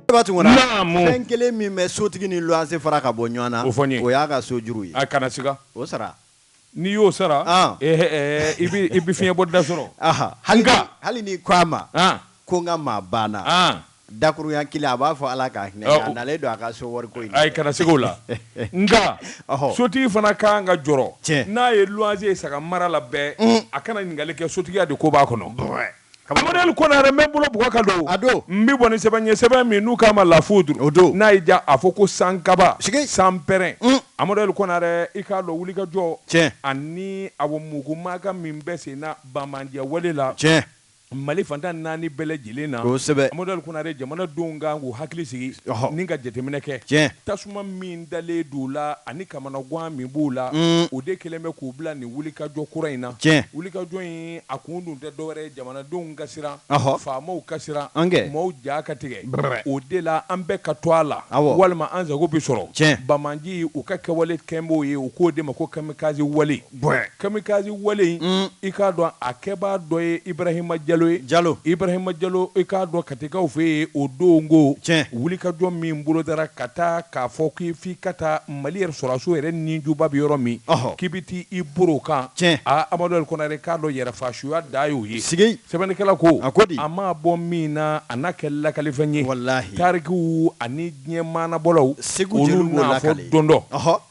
fɛn kelen min bɛ sotigi ni luwanse fara ka bɔ ɲɔgɔn na o y'a ka sojuru ye a kana siga o sara n'i y'o sara i bɛ fiɲɛ bɔ da sɔrɔ hali ni ko a ma ko n ka maa banna dakurunya kelen a b'a fɔ ala k'a hinɛ a nalen don a ka so wari ko in ayi kana sigi o la nka sotigi fana kan ka jɔrɔ n'a ye luwanse saga mara la bɛɛ a kana ɲininkali kɛ sotigiya de ko b'a kɔnɔ Amadou Konare mɛ bolo bugɔ ka don n bɛ bɔ ni sɛbɛn ye sɛbɛn min n'u k'a ma lafuduru n'a y'i diya a fɔ ko san kaba san pɛrɛn Amadou Konare i k'a dɔn wulikajɔ ani a mugumaka min bɛ sen na Bamandiyya wale la Mali fantan 4 bɛɛ lajɛlen na Amadou Konare jamanadenw kan k'u hakili sigi ni ka jateminɛ kɛ tasuma min dalen d'u la ani kamanagan min b'u la o de kɛlen bɛ k'u bila nin wulikajɔ kura in na wulikajɔ in a kun dun tɛ dɔwɛrɛ ye jamanadenw ka siran faamaw ka siran maaw ja ka tigɛ o de la an bɛɛ ka to a la walima an sago bi sɔrɔ Bamaji u ka kɛwale kɛnb'o ye u k'o de ma ko kamikaze wale kamikaze wale in i k'a dɔn a kɛbaa dɔ ye Ibrahima Ibrahima Diallo i k'a dɔn katikaw fɛ yen o don ko wulikajɔ min bolodara ka taa k'a fɔ k'i f'i ka taa Mali yɛrɛ sɔrɔdaso yɛrɛ ninjuba bɛ yɔrɔ min k'i bɛ t'i boro kan Amadou Konare k'a dɔn yɛrɛfasuya da y'o ye sɛbɛnnikɛla ko a ma bɔ min na a n'a kɛ lakalifɛn ye tarikiw ani diɲɛ maanabɔlaw olu n'a fɔ don dɔ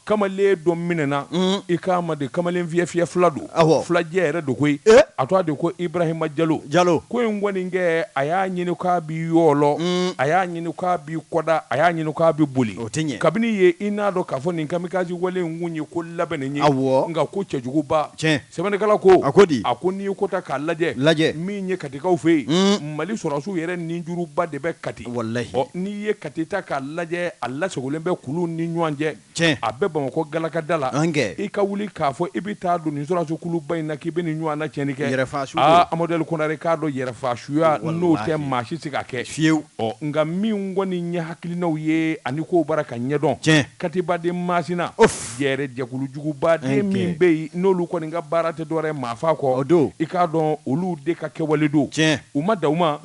kamalen dɔ minɛna i k'a ma de kamalen fiyɛ fila don filajɛ yɛrɛ don koyi a tɔgɔ de ko Ibrahima Diallo ko in kɔni kɛ a y'a ɲini k'a bi yɔlɔ a y'a ɲini k'a bi kɔda a y'a ɲini k'a bi boli kabini ye i n'a dɔn k'a fɔ nin kamikaze wale in kun ye ko labɛn nin ye nka ko cɛjuguba sɛbɛnnikɛla ko a ko n'i ko ta k'a lajɛ min ye katikaw fɛ yen Mali sɔrɔdasiw yɛrɛ ninjuruba de bɛ Kati n'i ye Kati ta k'a lajɛ a lasagolen bɛ kulu ni ɲɔgɔn cɛ a bɛ Bamakɔ galakada la i ka wuli k'a fɔ i bɛ taa don nin sɔrɔdaso kuluba in na k'i bɛ nin ɲɔgɔn na tiɲɛni kɛ Amadou Konare k'a dɔn yɛrɛfasuya n'o tɛ maa si se ka kɛ fiyewu nka min kɔni ɲɛ hakilinaw ye ani k'o bara ka ɲɛdɔn Katibaden Masina yɛrɛ jɛkulujugubaden min bɛ yen n'olu kɔni ka baara tɛ dɔwɛrɛ maa fa kɔ i k'a dɔn olu de ka kɛwale don u ma da u ma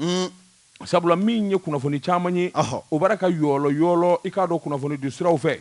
sabula min ye kunnafoni caman ye o bara ka yɔlɔ i k'a dɔn kunnafoni di siraw fɛ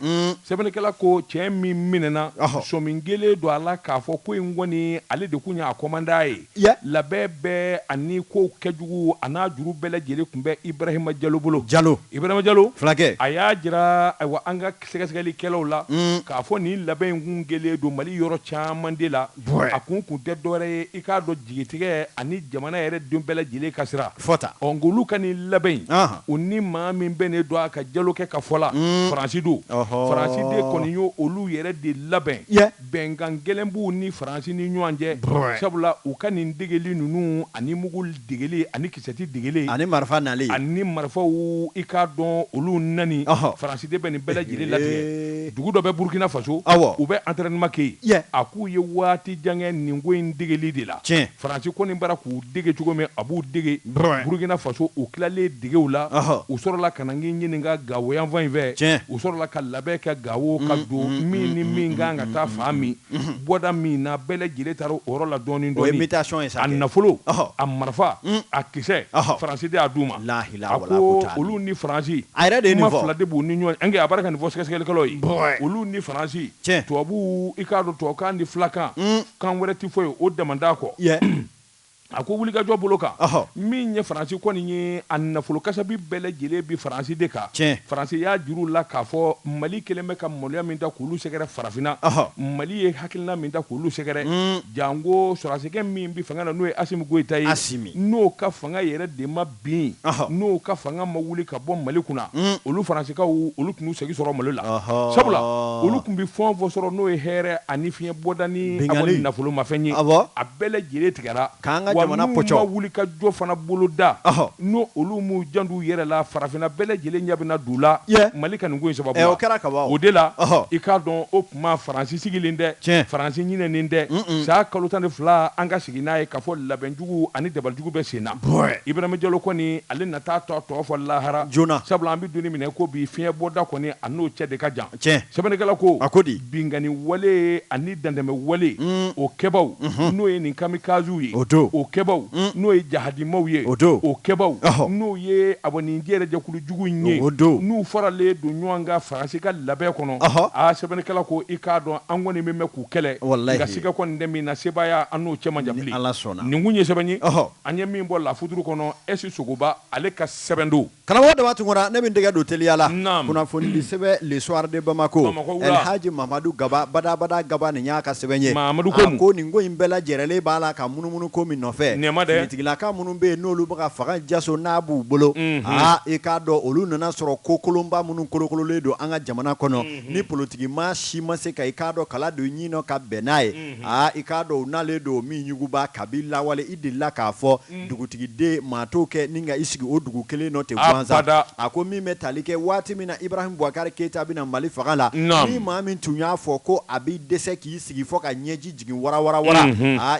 sɛbɛnnikɛla ko cɛ min minɛna sɔmin gele don a la k'a fɔ ko in kɔni ale de kun y'a kɔmanda ye labɛn bɛɛ ani ko kɛjugu a n'a juru bɛɛ lajɛlen tun bɛ Ibrahima Diallo bolo Ibrahima Diallo fulakɛ a y'a jira ayiwa an ka sɛgɛsɛgɛlikɛlaw la k'a fɔ nin labɛn in kun gele don Mali yɔrɔ caman de la a kun tɛ dɔwɛrɛ ye i k'a dɔn jigitigɛ ani jamana yɛrɛ den bɛɛ lajɛlen ka sira olu ka nin labɛn u ni maa min bɛ ne don a ka Diallo kɛ ka fɔ la Faransi don Faransi de kɔni y'o olu yɛrɛ de labɛn bɛnkan gɛlɛn b'u ni Faransi ni ɲɔgɔn cɛ sabula u ka nin degeli ninnu ani mugu degeli ani kisɛti degeli ani marifa nali ani marifaw i k'a dɔn olu nani Faransi de bɛ nin bɛɛ lajɛlen latigɛ dugu dɔ bɛ Burkina Faso u bɛ entraînement kɛ yen a k'u ye waati jan kɛ nin ko in degeli de la Faransi kɔni bara k'u dege cogo min a b'u dege Burkina Faso u tilalen degew la u sɔrɔla ka na ɲininka Gawo yanfan in fɛ u sɔrɔla ka labɛn kɛ Gawo ka don min ni min kan ka taa fan min bɔda min na bɛɛ lajɛlen taara o yɔrɔ la dɔɔnin a nafolo a marifa a kisɛ Faransi de y'a d'u ma a ko olu ni Faransi kuma fila de b'u ni ɲɔgɔn cɛ a bara ka nin fɔ sɛgɛsɛgɛlikɛlaw ye olu ni Faransi tubabu i k'a dɔn tubabukan ni filakan kan wɛrɛ ti fɔ ye o damanda kɔ a ko wulikajɔ bolo kan min ye Faransi kɔni ye a nafolo kasabi bɛɛ lajɛlen bi Faransi de kan Faransi y'a juru la k'a fɔ Mali kelen bɛ ka maloya min ta k'olu sɛgɛrɛ farafinna Mali ye hakilina min ta k'olu sɛgɛrɛ jango sɔrɔdasikɛ min bi fanga na n'o ye Asimi Goyita ye n'o ka fanga yɛrɛ de ma bin n'o ka fanga ma wuli ka bɔ Mali kunna olu Faransikaw olu tun y'u segi sɔrɔ Mali la sabula olu tun bi fɛn o fɛn sɔrɔ n'o ye hɛrɛ ani fiɲɛ bɔda ni nafolo mafɛn ye a bɛɛ lajɛlen tigɛra jamana pɔcɔ wa wuli ka jɔ fana bolo da no olu m'u jandu yɛrɛ la farafinna bɛɛ lajɛlen ɲɛ bɛna d'u la Mali ka nin ko in sababu la o kɛra kaban o de la i k'a dɔn o tuma Faransi sigilen dɛ Faransi ɲinɛnen dɛ saa kalo 12 an ka sigi n'a ye k'a fɔ labɛnjugu ani dabalijugu bɛ sen na Ibrahima Diallo kɔni ale na taa tɔ fɔ lahara joona sabula an bɛ donni minɛ ko bi fiɲɛ bɔda kɔni a n'o cɛ de ka jan sɛbɛnnikɛla ko a ko di bingani wale ani dandɛmɛ wale o kɛbaw n'o ye nin kamikaziw ye o kebaw n'o ye jahadimaw ye o kebaw n'o ye abonindi yɛrɛ jɛkulu jugu ye n'u faralen don ɲɔgɔn kan faransi ka labɛn kɔnɔ sɛbɛnnikɛla ko i k'a dɔn an kɔni bɛ mɛn k'u kɛlɛ nka siga kɔni tɛ min na sebaya an n'o cɛ man jan bilen nin kun ye sɛbɛn ye an ye min bɔ lafuturu kɔnɔ ɛsi sogoba ale ka sɛbɛn don karamɔgɔ Daba Tunkara ne bɛ n tɛgɛ don teliya la kunnafoni di sɛbɛn l'histoire de Bamako El Hadji Mamadu Gaba Badabada Gaba nin y'a ka sɛbɛn ye ko nin ko in bɛɛ lajɛlen b'a la ka munumunu ko min nɔfɛ finitigilaka minnu bɛ yen n'olu bɛ ka fanga jaso n'a b'u bolo i k'a dɔn olu nana sɔrɔ ko kolonba minnu kolokololen don an ka jamana kɔnɔ ni politiki maa si ma se ka i k'a dɔn kala don ɲinɔ ka bɛn n'a ye i k'a dɔn u n'ale don min yuguba kabi lawale i delila k'a fɔ dugutigiden maa t'o kɛ ni ka i sigi o dugu kelen nɔ ten gansan a ko min bɛ tali kɛ waati min na Ibrahim Boubacar Keita bɛna Mali fanga la ni maa min tun y'a fɔ ko a b'i dɛsɛ k'i sigi fɔ ka ɲɛji jigin wara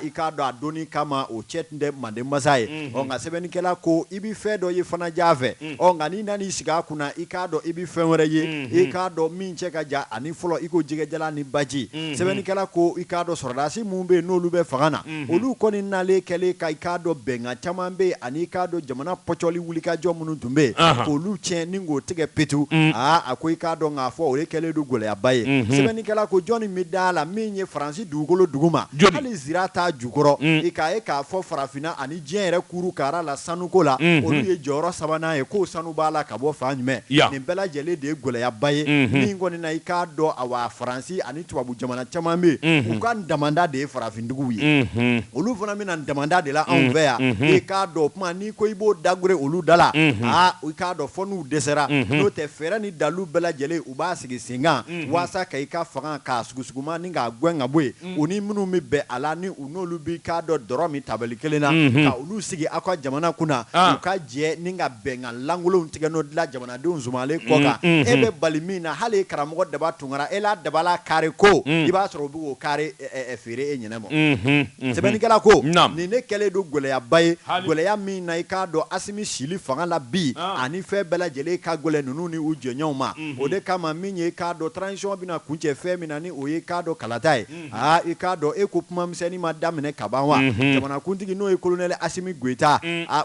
i k'a dɔn a donni kama o cɛ tun tɛ Manden masa ye nka sɛbɛnnikɛla ko i bɛ fɛn dɔ ye fana jan fɛ nka n'i nan'i sigi a kunna i k'a dɔn i bɛ fɛn wɛrɛ ye i k'a dɔn min cɛ ka jan ani fɔlɔ i ko jɛgɛjalan ni baji sɛbɛnnikɛla ko i k'a dɔn sɔrɔdasi minnu bɛ yen n'olu bɛ fanga na olu kɔni nalen kɛlen ka i k'a dɔn bɛnkan caman bɛ yen ani i k'a dɔn jamana pɔcɔli wulikajɔ minnu tun bɛ yen k'olu tiɲɛ ni k'o tigɛ petu a ko i k'a dɔn k'a fɔ o de kɛlen don gɛlɛyaba ye sɛbɛnnikɛla ko jɔnni bɛ da la min ye Faransi dugukolo duguma hali zira t'a jukɔrɔ i k'a ye k'a fɔ farafinna ani diɲɛ yɛrɛ kuru kara la sanuko la olu ye jɔyɔrɔ sabanan ye k'o sanu b'a la ka bɔ fan jumɛn nin bɛɛ lajɛlen de ye gɛlɛyaba ye min kɔni na i k'a dɔn a Faransi ani tubabu jamana caman bɛ yen u ka damanda de ye farafintigiw ye olu fana bɛna damanda de la anw fɛ yan i k'a dɔn o kuma n'i ko i b'o dagure olu da la i k'a dɔn fɔ n'u dɛsɛra n'o tɛ fɛɛrɛ ni dalu bɛɛ lajɛlen u b'a sigi sen kan walasa ka i ka fanga k'a sugusuguma ni k'a gɛn ka bɔ yen u ni minnu bɛ bɛn a la ni u n'olu b'i k'a dɔn dɔrɔn min tabali kelen na ka olu sigi aw ka jamana kunna u ka jɛ ni ka bɛnkan lankolonw tigɛ n'o dilan jamanadenw zumalen kɔ kan e bɛ bali min na hali karamɔgɔ Daba Tunkara e la dabala kari ko i b'a sɔrɔ u bɛ k'o kari feere e ɲɛnɛ ma sɛbɛnnikɛla ko nin ne kɛlen don gɛlɛyaba ye gɛlɛya min na i k'a dɔn Asimi sili fanga la bi ani fɛn bɛɛ lajɛlen ka gɛlɛn ninnu ni u jɛɲɔgɔnw ma o de kama min ye i k'a dɔn transition bɛna kuncɛ fɛn min na ni o ye i k'a dɔn kalata ye i k'a dɔn e ko kuma misɛnnin ma daminɛ ka ban wa jamanakuntigi n'o ye colonel Asimi Goita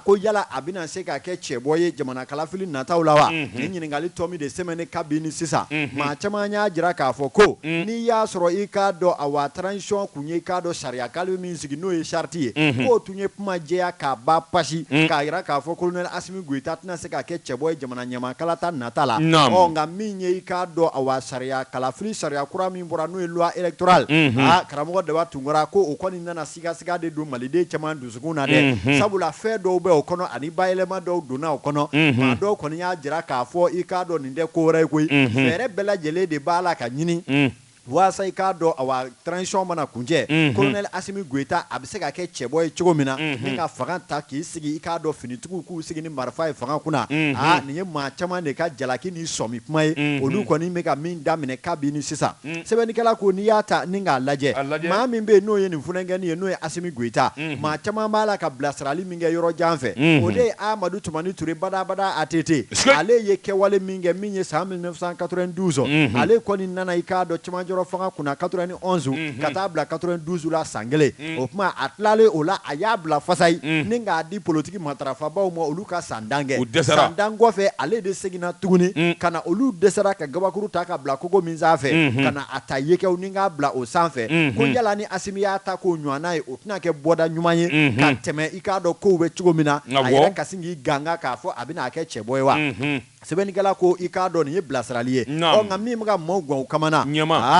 ko yala a bɛna se ka kɛ cɛbɔ ye jamana kalafili nataw la wa nin ɲininkali tɔ min de sɛmɛnne ka bin ni sisan maa caman y'a jira k'a fɔ ko n'i y'a sɔrɔ i k'a dɔn a transition kun ye i k'a dɔn sariya kalibi min sigi n'o ye charte ye k'o tun ye kuma jɛya k'a ba pasi k'a jira k'a fɔ colonel Asimi Goita tɛna se ka kɛ cɛbɔ ye jamana ɲamakala ta nata la nka min ye i k'a dɔn sariya kalafili sariya kura min bɔra n'o ye loi électorale karamɔgɔ Daba Tunkara ko o kɔni nana sigasiga de don maliden caman dusukun na dɛ sabula fɛn dɔw bɛ o kɔnɔ ani bayɛlɛma dɔw donna o kɔnɔ maa dɔw kɔni y'a jira k'a fɔ i k'a dɔn nin tɛ ko wɛrɛ ye koyi fɛɛrɛ bɛɛ lajɛlen de b'a la ka ɲini walasa i k'a dɔn transition mana kuncɛ colonel Asimi Goita a bɛ se ka kɛ cɛbɔ ye cogo min na ni ka fanga ta k'i sigi i k'a dɔn finitigiw k'u sigi ni marifa ye fanga kunna nin ye maa caman de ka jalaki ni sɔmi kuma ye olu kɔni bɛ ka min daminɛ k'a bi ni sisan sɛbɛnnikɛla ko n'i y'a ta ni k'a lajɛ maa min bɛ yen n'o ye nin funankɛnin ye n'o ye Asimi Goita maa caman b'a la ka bilasirali min kɛ yɔrɔ jan fɛ o de ye Amadu Tumani Ture Badabada ATT ale ye kɛwale min kɛ min ye san 1992 ale kɔni nana i k'a dɔn caman fanga kunna 91 ka taa bila 92 la san kelen o kuma a tilalen o la a y'a bila fasa ye ni k'a di politiki matarafabaw ma olu ka san dan kɛ san dan kɔfɛ ale de seginna tuguni ka na olu dɛsɛra ka gabakuru ta ka bila kogo min sanfɛ ka na a ta yekɛw ni k'a bila o sanfɛ ko yala ni Asimi y'a ta k'o ɲɔgɔnna ye o tɛna kɛ bɔda ɲuman ye ka tɛmɛ i k'a dɔn kow bɛ cogo min na a yɛrɛ ka sin k'i ganga k'a fɔ a bɛna kɛ cɛbɔ ye wa sɛbɛnnikɛla ko i k'a dɔn nin ye bilasirali ye nka min bɛ ka maaw gan o kamana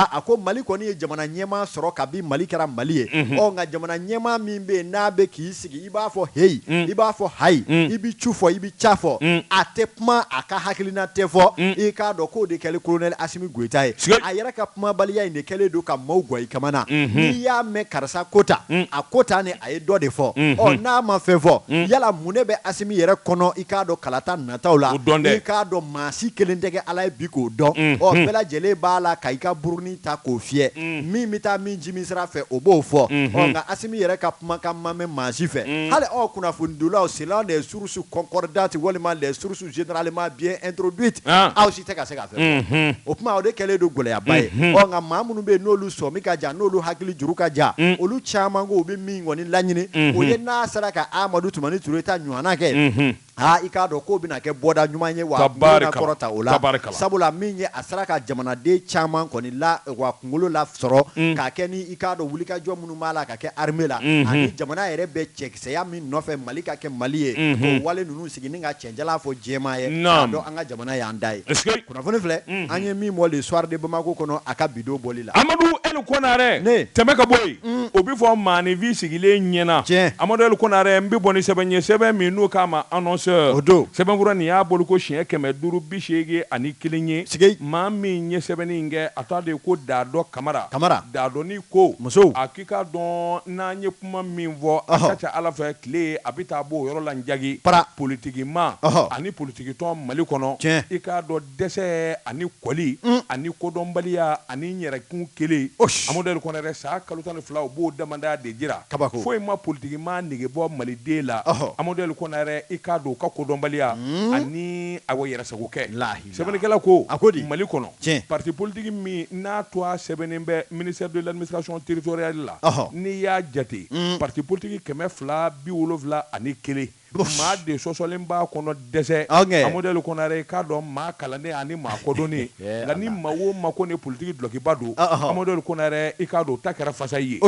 a ko Mali kɔni ye jamana ɲɛmaa sɔrɔ kabi Mali kɛra Mali ye nka jamana ɲɛmaa min bɛ yen n'a bɛ k'i sigi i b'a fɔ heyi i b'a fɔ hayi i bɛ cu fɔ i bɛ ca fɔ a tɛ kuma a ka hakilina tɛ fɔ i k'a dɔn k'o de kɛlen colonel Asimi Goita ye a yɛrɛ ka kumabaliya in de kɛlen don ka maaw gan i kamana n'i y'a mɛn karisa ko tan a ko tan ne a ye dɔ de fɔ n'a ma fɛn fɔ yala mun ne bɛ Asimi yɛrɛ kɔnɔ i k'a dɔn kalata nataw la i k'a k'a dɔn maa si kelen tɛ kɛ Ala ye bi k'o dɔn bɛɛ lajɛlen b'a la ka i ka burunin ta k'o fiyɛ min bɛ taa min jimi sira fɛ o b'o fɔ nka Asimi yɛrɛ ka kumakan ma mɛn maa si fɛ hali aw kunnafonidilaw c'est l'un des sources concordantes walima les sources généralement bien introduites aw si tɛ ka se ka fɛn o kuma o de kɛlen don gɛlɛyaba ye nka maa minnu bɛ yen n'olu sɔmi ka jan n'olu hakili juru ka jan olu caman ko u bɛ min kɔni laɲini o ye n'a sera ka Amadu Tumani Ture ta ɲɔgɔnna kɛ i k'a dɔn k'o bɛna kɛ bɔda ɲuman ye wa bɛna kɔrɔta o la sabula min ye a sera ka jamanaden caman kɔni la wa kunkolo la sɔrɔ k'a kɛ ni i k'a dɔn wulikajɔ minnu b'a la ka kɛ armée la ani jamana yɛrɛ bɛ cɛkisɛya min nɔfɛ Mali ka kɛ Mali ye k'o wale ninnu sigi ni ka cɛnjala fɔ jɛma ye k'a dɔn an ka jamana y'an da ye kunnafoni filɛ an ye min bɔ le soir de Bamako kɔnɔ a ka bidon bɔli la Amadu El Konaré tɛmɛ ka bɔ yen o bɛ fɔ maanifin sigilen ɲɛna Amadu El Konaré n bɛ bɔ ni sɛbɛn ye sɛbɛn min n'o k'a ma annonce o don sɛbɛnfura nin y'a bolo ko siɲɛ 581 ye maa min ye sɛbɛnni in kɛ a tɔgɔ de ko Daadɔ Kamara Daadɔni ko muso a k'i k'a dɔn n'an ye kuma min fɔ a ka ca Ala fɛ tile a bɛ taa bɔ o yɔrɔ la jagi politiki ma ani politiki tɔn Mali kɔnɔ i k'a dɔn dɛsɛ ani kɔli ani kodɔnbaliya ani yɛrɛkun kelen Amadu El Konaré sa kalo 12 o b'o damanda de jira foyi ma politiki ma nege bɔ Maliden la Amadu El Konaré i k'a dɔn ka kodɔnbaliya ani awo yɛrɛsago kɛ sɛbɛnnikɛla ko Mali kɔnɔ parti politique min n'a to a sɛbɛnnen bɛ ministère de l'administration territoriale la n'i y'a jate parti politique 271 maa de sɔsɔlen b'a kɔnɔ dɛsɛ Amadu El Konaré k'a dɔn maa kalannen ani maa kɔdɔnnen nka ni maa o maa ko ni politique dulokiba don Amadu El Konaré i k'a dɔn ta kɛra fasa i ye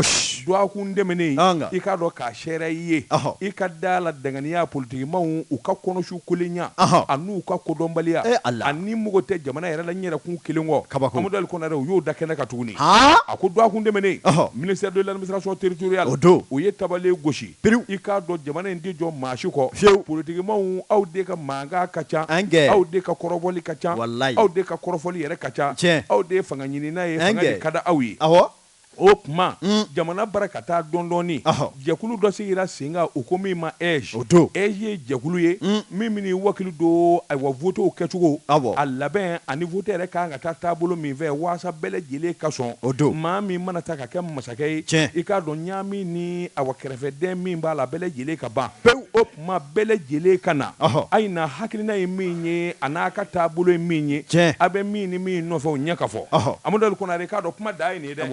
duwakun dɛmɛnen i k'a dɔn k'a sɛrɛ i ye i ka da la danganiya politikimaw u ka kɔnɔsu kolenya an'u ka kodɔnbaliya ani mugu tɛ jamana yɛrɛ la ɲɛrɛkun kelen kɔ Amadu El Konaré u y'o da kɛnɛ ka tuguni a ko duwakun dɛmɛnen ministère de l'administration territoriale o ye tabale gosi i k'a dɔn jamana in tɛ jɔ maa si kɔ politikimaw aw de ka mankan ka ca aw de ka kɔrɔbɔli ka ca aw de ka kɔrɔfɔli yɛrɛ ka ca aw de ye fanga ɲinina ye fanga de ka di aw ye o kuma jamana bara ka taa dɔɔni jɛkulu dɔ sigira sen kan o ko min ma EJ ye jɛkulu ye min bɛ n'i wakili don ayiwa votew kɛcogo a labɛn ani vote yɛrɛ kan ka taa taabolo min fɛ waasa bɛɛ lajɛlen ka sɔn maa min mana taa ka kɛ masakɛ ye i k'a dɔn ɲaami ni awa kɛrɛfɛden min b'a la bɛɛ lajɛlen ka ban pewu o kuma bɛɛ lajɛlen ka na a ye na hakilina ye min ye a n'a ka taabolo ye min ye a bɛ min ni min nɔfɛ o ɲɛ ka fɔ Amadu El Konaré k'a dɔn kuma da ye nin ye dɛ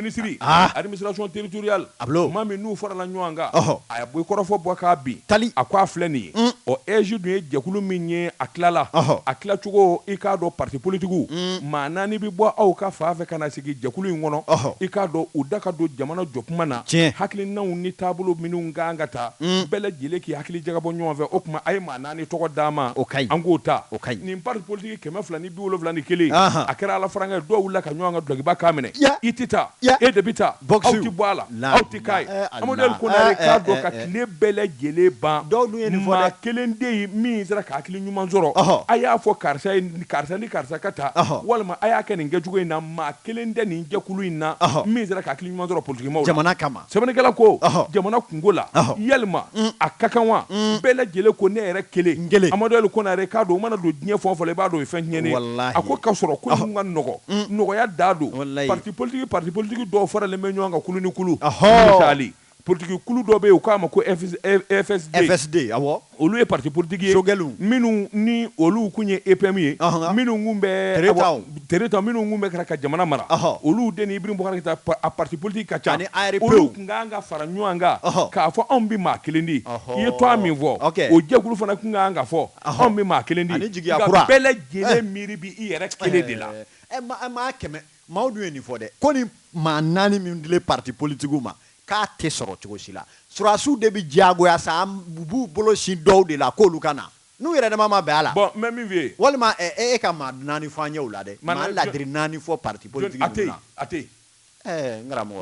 ministre administration territoriale maa min n'u farala ɲɔgɔn kan a ye bɔ i kɔrɔfɔ bɔ k'a bin a ko a filɛ nin ye o EJ dun ye jɛkulu min ye a tilala a tilacogo i k'a dɔn parti politigiw maa 4 bɛ bɔ aw ka fan fɛ ka na sigi jɛkulu in kɔnɔ i k'a dɔn u da ka don jamana jɔkuma na hakilinaw ni taabolo minnu kan ka taa bɛɛ lajɛlen k'i hakili jagabɔ ɲɔgɔn fɛ o kuma a ye maa 4 tɔgɔ d'a ma an k'o ta nin parti politique 271 a kɛra Ala farankɛ dɔw wulila ka ɲɔgɔn ka dulokiba kan minɛ i tɛ taa e de bɛ taa aw tɛ bɔ a la aw tɛ k'a ye Amadu El Konaré k'a dɔn ka tile bɛɛ lajɛlen ban maa kelen de ye min sera ka hakili ɲuman sɔrɔ a y'a fɔ karisa ni karisa ka taa walima a y'a kɛ nin kɛcogo in na maa kelen tɛ nin jɛkulu in na min sera ka hakili ɲuman sɔrɔ politikimaw la jamana kama sɛbɛnnikɛla ko jamana kungo la yalima a ka kan wa bɛɛ lajɛlen ko ne yɛrɛ kelen Amadu El Konaré k'a dɔn o mana don diɲɛ fɛn o fɛn i b'a dɔn o ye fɛn tiɲɛnen a ko ka sɔrɔ ko ninnu ka nɔgɔ nɔgɔya da don parti politique dɔw faralen bɛ ɲɔgɔn kan kulu ni kulu misali politique kulu dɔ bɛ yen u k'a ma ko FSD olu ye parti politique ye minnu ni olu kun ye EPM ye minnu kun bɛ tereta minnu kun bɛ ka jamana mara olu de ni Ibrahim Boubacar Keïta a parti politique ka ca olu kun kan ka fara ɲɔgɔn kan k'a fɔ anw bɛ maa kelen di i ye tɔgɔ min fɔ o jɛkulu fana kun kan ka fɔ anw bɛ maa kelen di nka bɛɛ lajɛlen miiri bi i yɛrɛ kelen de la maa kɛmɛ maaw dun ye nin fɔ dɛ ko ni maa 4 min dilen parti politigiw ma k'a tɛ sɔrɔ cogo si la surasiw de bɛ diyagoya sa u b'u bolo sin dɔw de la k'olu ka na n'u yɛrɛ dama ma bɛn a la bon mais min fɛ yen walima e ka maa 4 fɔ an ye o la dɛ maa ladiri 4 fɔ parti politique ninnu na a tɛ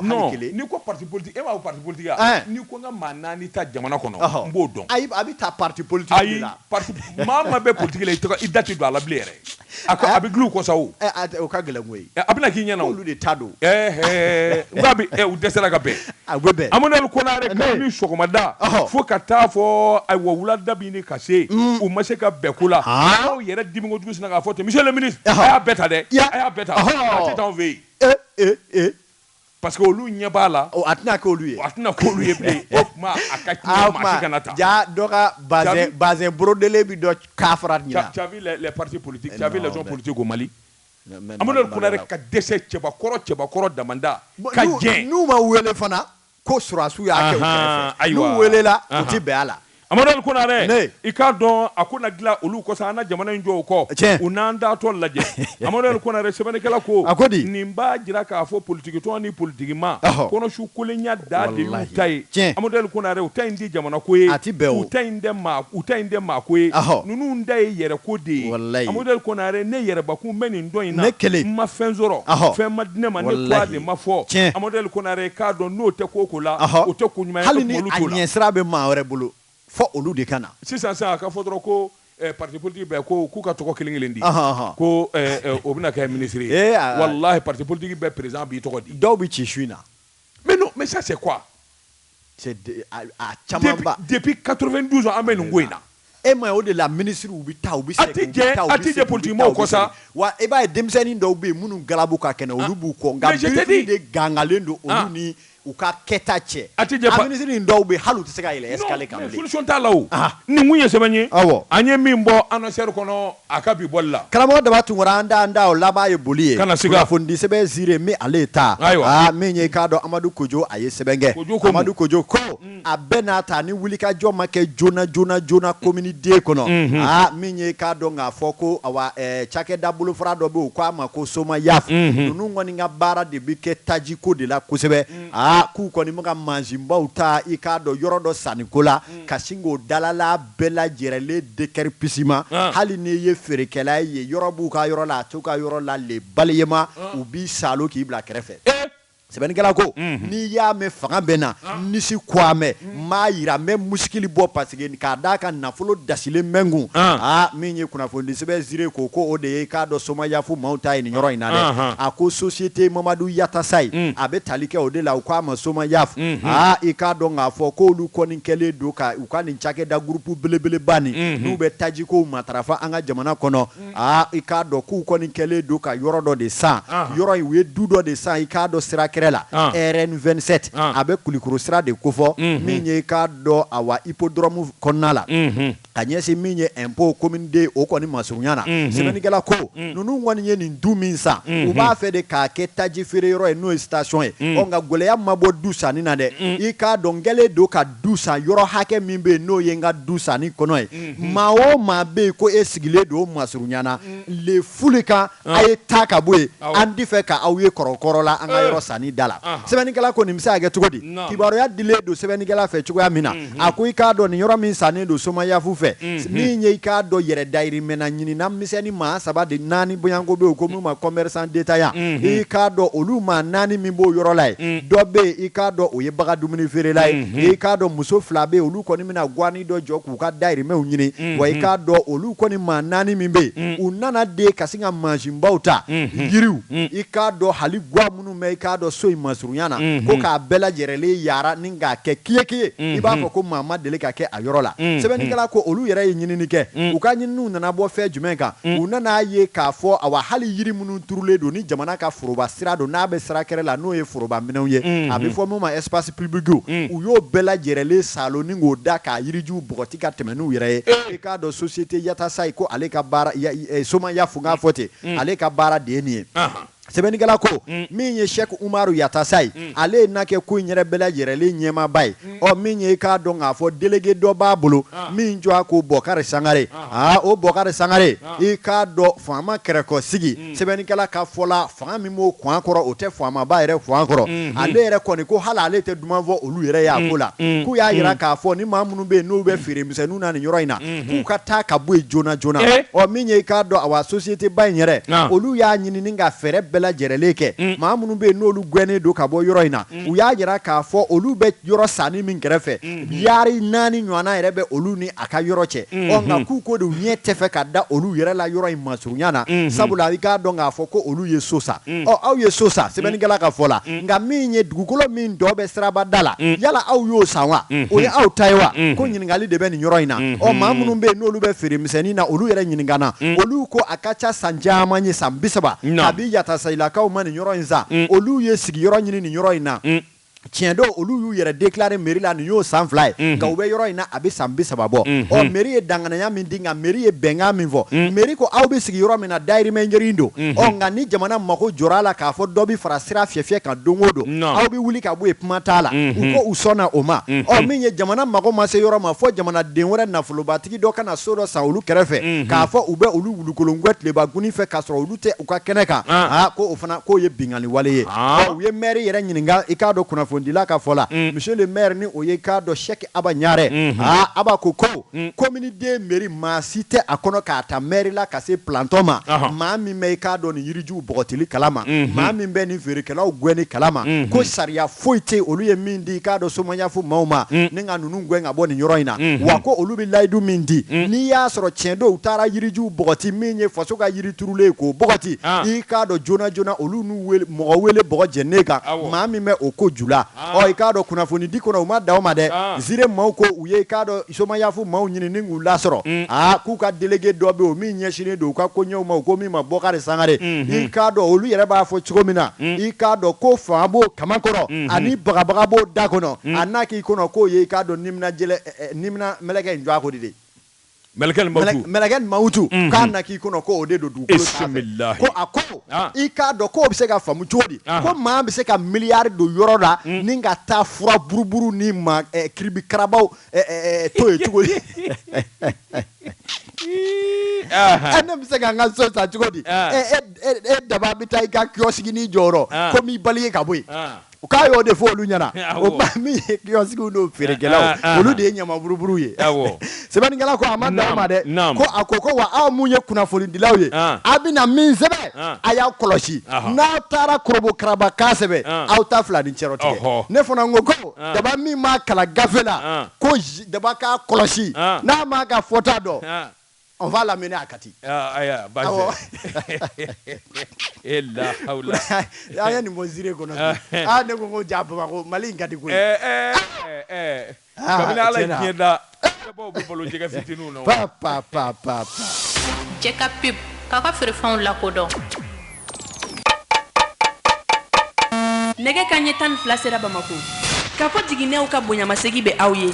non ni ko parti politique e b'a parti politique ni ko nga manani ta jamana kono mbo don ayi abi ta parti politique la parti mama be politique le i dati do ala blere abi glu ko sawo o ka gele ngoy abina ki nyana olu de tado ngabi u desela ga be agbe amonel ko na re ka ni sokomada fo kata fo ay wo wula dabi ni kase o ma se ka be kula o yere dimi ngo dugu sina ga foto monsieur le ministre aya beta de aya beta ati tan ve parce que olu nya bala o atina ko olu ye o ma akati ma kanata ja doka bazin brodele bi do kafrat nya tu as vu les partis politiques tu as vu les hommes politiques au Mali amonel ko na re ka dese cheba koro damanda ka gen nu ma wele fana ko surasu ya ke o kerefe nu wele la o ti be ala amadou kunare ikado akuna gila olu ko sana jamana njo ko unanda to laje amadou kunare sebane kala ko nimba jira ka fo politique to ni politique ma kono shu kulenya da de utai amadou kunare utai ndi jamana ko utai ma ko nunu ndai yere ko de amadou kunare ne yere ba ku meni ndoina ma fenzoro fe madine ma ne kwa de ma fo amadou kunare ka do no te kokola o te kunyuma ko molutola halini anyesra be ma ore bulu fo olu de kana sisan sa ka fodoro ko parti politique be ko ku ka toko kelen di ko o bina ka ministre wallahi parti politique be président bi toko di do bi ci chuina mais non mais ça c'est quoi c'est à chamamba depuis 92 ans amen ngoina e ma o de la ministre ubi ta ubi se atije politique mo ko sa wa e ba demseni ndo be munu galabu ka kena olu bu ko nga bi de gangalendo olu ni uka keta che ministre ndo be halu tse ka ile escale kam solution ta lawo ni munye sebanye anye mimbo annoncer kono akabi bolla kalamo da batu anda o laba ye boliye kana fondi sebe zire mi aleta menye kado Amadou Kojo aye sebenge Amadou Kojo ko abenata ni wulika jo make jona community kono menye kado nga foko awa chake dabulu frado be ko amako soma yaf nunu ngoni nga bara de bike taji ko de la kusebe ku koni muka manjimba uta ikado yorodo sanikola kasingo dalala bela jerele deker pisima hali ne ye ferekela ye yorobu ka yorola tuka yorola le baliyema ubi salo ki bla kerefe sebeni kala ko ni ya me fanga bena nisi kwame ma yira me muskili bo parce que ka daka nafolo dasile mengu minye kuna fondi sebe zire koko o de ka do soma yafu mauta ni nyoro ina de ako société Mamadou Yatasai abe talike o de la kwa ma soma yafu ika do nga fo ko lu koni kele do ka ukani chake da groupe belebele bani nu be taji ko matrafa anga jamana kono ika do ku koni kele do ka yoro do de sa yoro we dudo de sa ika do sira RN 27 avec kulikuru sira de kofo minye ka do awa hippodrome konala kanyesi minye impôt commune de o koni masunyana sebeni gela ko nunu ngwani nye ni nduminsa uba fe de ka ketaji ferero e no station e onga gole ya mabo dusa ni na de ika do ngele do ka dusa yoro hake mimbe no yenga dusa ni kono e mao mabe ko esigile do masunyana le fulika ay takabwe andi fe ka awye korokoro la anga yoro sani dala sebeni gela ko ni misa age tugodi kibaro ya dile do sebeni gela fe chugo ya mina akuyi ka do ni yoro min sani do soma ya fufe ni nye ka do yere dairi mena nyini na miseni ma saba de nani boyango be ko mu ma commerçant détaillant e ka do olu ma nani mi bo yoro lai do be e ka do oye baga dumuni fere lai e ka do muso flabe olu ko ni mina gwani do joku ka dairi me unyini wa e ka do olu ko ni ma nani mi be unana de kasinga manjimbauta yiriu e ka do hali gwa munu me ka do so imasurunyana ko ka bela jerele yara ninga ke kiye iba ko mama dele ka ke ayoro la sebeni kala ko olu yere nyini ke u ka nyinu nana bo fe jumenka u nana ye ka fo awa hali yiri munu turule do ni jamana ka foroba sira do na be sira kere la no ye foroba minen ye abi fo mo ma espace public u yo bela jerele saloni ngo da ka yiriju bogoti ka temenu yere e ka do société Yatasai ko ale ka bara soma ya funga fote ale ka bara de ni sebeni gala ko minye Sheikh Umaru Yatasai ale nake ku nyere bela yerele nyema bai o minye ka do nga fo délégué do babulu minjo ko Bokar Sangare o Bokar Sangare e ka do fama kreko sigi sebeni gala ka fola fami mo kwa koro o te fama ba ere fwa koro ale ere ko ni ko hala ale te duma vo olu yere ya kola ku ya yira ka fo ni mamunu be no be fere misenu na ni yoroina ku ka ta ka bu jona o minye ka do awa société bai nyere olu ya nyini ninga fere bela bɛɛ lajɛrɛlen kɛ maa minnu bɛ yen n'olu gɛnnen don ka bɔ yɔrɔ in na u y'a jira k'a fɔ olu bɛ yɔrɔ sanni min kɛrɛfɛ yari 4 ɲɔgɔnna yɛrɛ bɛ olu ni a ka yɔrɔ cɛ nka k'u ko de ɲɛ tɛ fɛ ka da olu yɛrɛ la yɔrɔ in masurunya na sabula i k'a dɔn k'a fɔ ko olu ye so sa aw ye so sa sɛbɛnnikɛla ka fɔ la nka min ye dugukolo min dɔ bɛ siraba da la yala aw y'o san wa o ye aw ta ye wa ko ɲininkali de bɛ nin yɔrɔ in na maa minnu bɛ yen n'olu bɛ feere misɛnnin na olu yɛrɛ ɲininkana olu ko a ka ca san caman ye san 30 a bɛ yatasayilakaw ma nin yɔrɔ in sa olu ye sigiyɔrɔ ɲini nin yɔrɔ in na tiɲɛ don olu y'u yɛrɛ déclaré mairie la nin y'o san 2 ye nka u bɛ yɔrɔ in na a bɛ san 30 bɔ mairie ye danganaya min di nka mairie ye bɛnkan min fɔ mairie ko aw bɛ sigi yɔrɔ min na dayirimɛ ɲɛrin don nka ni jamana mako jɔra a la k'a fɔ dɔ bɛ fara sira fiyɛ kan don o don aw bɛ wuli ka bɔ yen kuma t'a la u ko u sɔnna o ma min ye jamana mako ma se yɔrɔ ma fɔ jamanaden wɛrɛ nafolobatigi dɔ kana so dɔ san olu kɛrɛfɛ k'a fɔ u bɛ olu wulukolonguwɛ tileba guni fɛ k'a sɔrɔ olu tɛ u ka kɛnɛ kan ko o fana k'o ye binganni wale ye u ye maire yɛrɛ ɲininka i k'a dɔn kunnafondila ka fɔ la monsieur le maire ni o ye k'a dɔn Cheikh Aba Ɲare Aba ko commune de mairie maa si tɛ a kɔnɔ k'a ta maire la ka se plantɔ ma maa min bɛ i k'a dɔn nin yirijuw bɔgɔtili kalama maa min bɛ nin feerekɛlaw gɛnni kalama ko sariya foyi tɛ olu ye min di i k'a dɔn somaɲafo maaw ma ni ka ninnu gɛn ka bɔ nin yɔrɔ in na wa ko olu bɛ layidu min di n'i y'a sɔrɔ tiɲɛ don u taara yirijuw bɔgɔti min ye faso ka yiri turulen k'o bɔgɔti i k'a dɔn joona joona olu n'u mɔgɔ wele bɔgɔ jɛnnen kan maa min bɛ o ko ju la i k'a dɔn kunnafoni di kɔnɔ u ma da o ma dɛ zire maaw ko u ye i k'a dɔn somayafu maaw ɲini ni k'u lasɔrɔ k'u ka délégué dɔ bɛ yen o min ɲɛsinnen don u ka koɲɛw ma u ko min ma Bɔkari Sangare i k'a dɔn olu yɛrɛ b'a fɔ cogo min na i k'a dɔn ko fanga b'o kama kɔrɔ ani bagabaga b'o da kɔnɔ a n'a k'i kɔnɔ k'o ye i k'a dɔn nimina mɛlɛkɛ in jɔ a ko de de mɛlɛkɛ mawutu k'a na k'i kɔnɔ ko o de don dugukolo sanfɛ ko a ko i k'a dɔn k'o bɛ se ka faamu cogo di ko maa bɛ se ka miliyari don yɔrɔ la ni ka taa fura buruburu ni kiribikarabaw to ye cogo di ne bɛ se ka n ka so san cogo di e daba bɛ taa i ka kiosque ni jɔyɔrɔ ko m'i bali ye ka bɔ yen u k'a y'o de fɔ olu ɲɛna o ba min ye kiosque n'o feerekɛlaw olu de ye ɲama buruburu ye sɛbɛnnikɛla ko a ma da o ma dɛ ko a ko wa aw mun ye kunnafonidilaw ye a bɛna min sɛbɛn a y'aw kɔlɔsi n'aw taara korobokaraba-kan sɛbɛn aw ta fila ni cɛrɔ tigɛ ne fana ko daba min m'a kalan gafe la ko daba k'a kɔlɔsi n'a m'a ka fɔta dɔn on va l'amener à Kati. Aya, base. La haula. Aya ni mozire kono. Ne ko jaba ko Mali ngati ko. Kabila ala kienda. Bo bolo jega fitinu no. Pa. Jeka pip kaka fere fon la kodon. Nege kanye tan flasera Bamako. Ka fo jiginew ka bonyamasegi be awye.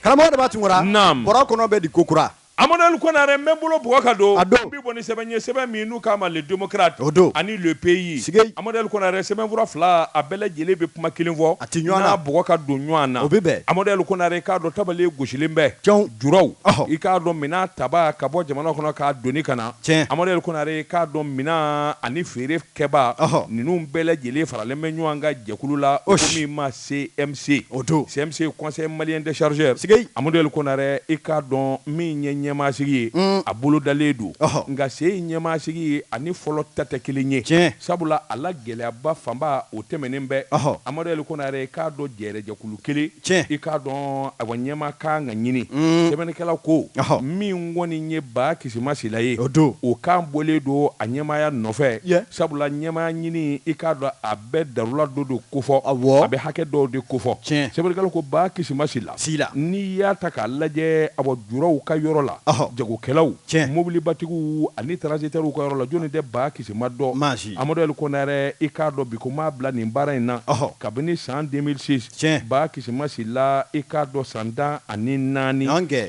karamɔgɔ de b'a tungura bɔrɔ kɔnɔ bɛ di kokura Amadou Konare membolo buwaka do bi boni sɛbɛn min n'u k'a ma le démocrate ani le pays Amadou Konare sɛbɛn fura fila a bɛɛ lajɛlen bɛ kuma kelen fɔ a ti ɲɔgɔn na bɔgɔ ka don ɲɔgɔn na o bɛ bɛn Amadou Konare k'a dɔn tabale gosilen bɛ juraw i k'a dɔn mina taba ka bɔ jamana kɔnɔ k'a doni ka na Amadou Konare k'a dɔn mina ani feere kɛba ninnu bɛɛ lajɛlen faralen bɛ ɲɔgɔn ka jɛkulu la o min ma CMC CMC Conseil malien des chargeurs Amadou Konare i k'a dɔn min ye ɲɛmaasigi ye a bolo dalen don nka se ɲɛmaasigi ye ani fɔlɔ ta tɛ kelen ye sabula a la gɛlɛyaba fanba o tɛmɛnen bɛ Amadou Konare k'a dɔn jɛrɛjɛkulu kelen i k'a dɔn a ɲɛma kan ka ɲini sɛbɛnnikɛlaw ko min kɔni ye ba Kisimasila ye o kan bɔlen don a ɲɛmaya nɔfɛ sabula ɲɛmaya ɲini i k'a dɔn a bɛɛ darula dɔ de kofɔ a bɛ hakɛ dɔw de kofɔ sɛbɛnnikɛlaw ko ba Kisimasila n'i y'a ta k'a lajɛ a bɔ juraw ka yɔrɔ la jagokɛlaw mobilibatigiw ani transitaires ka yɔrɔ la jɔnni tɛ ba Kisima dɔn Amadou Konare i k'a dɔn bi ko m'a bila nin baara in na kabini san 2006 ba Kisimasila i k'a dɔn san 14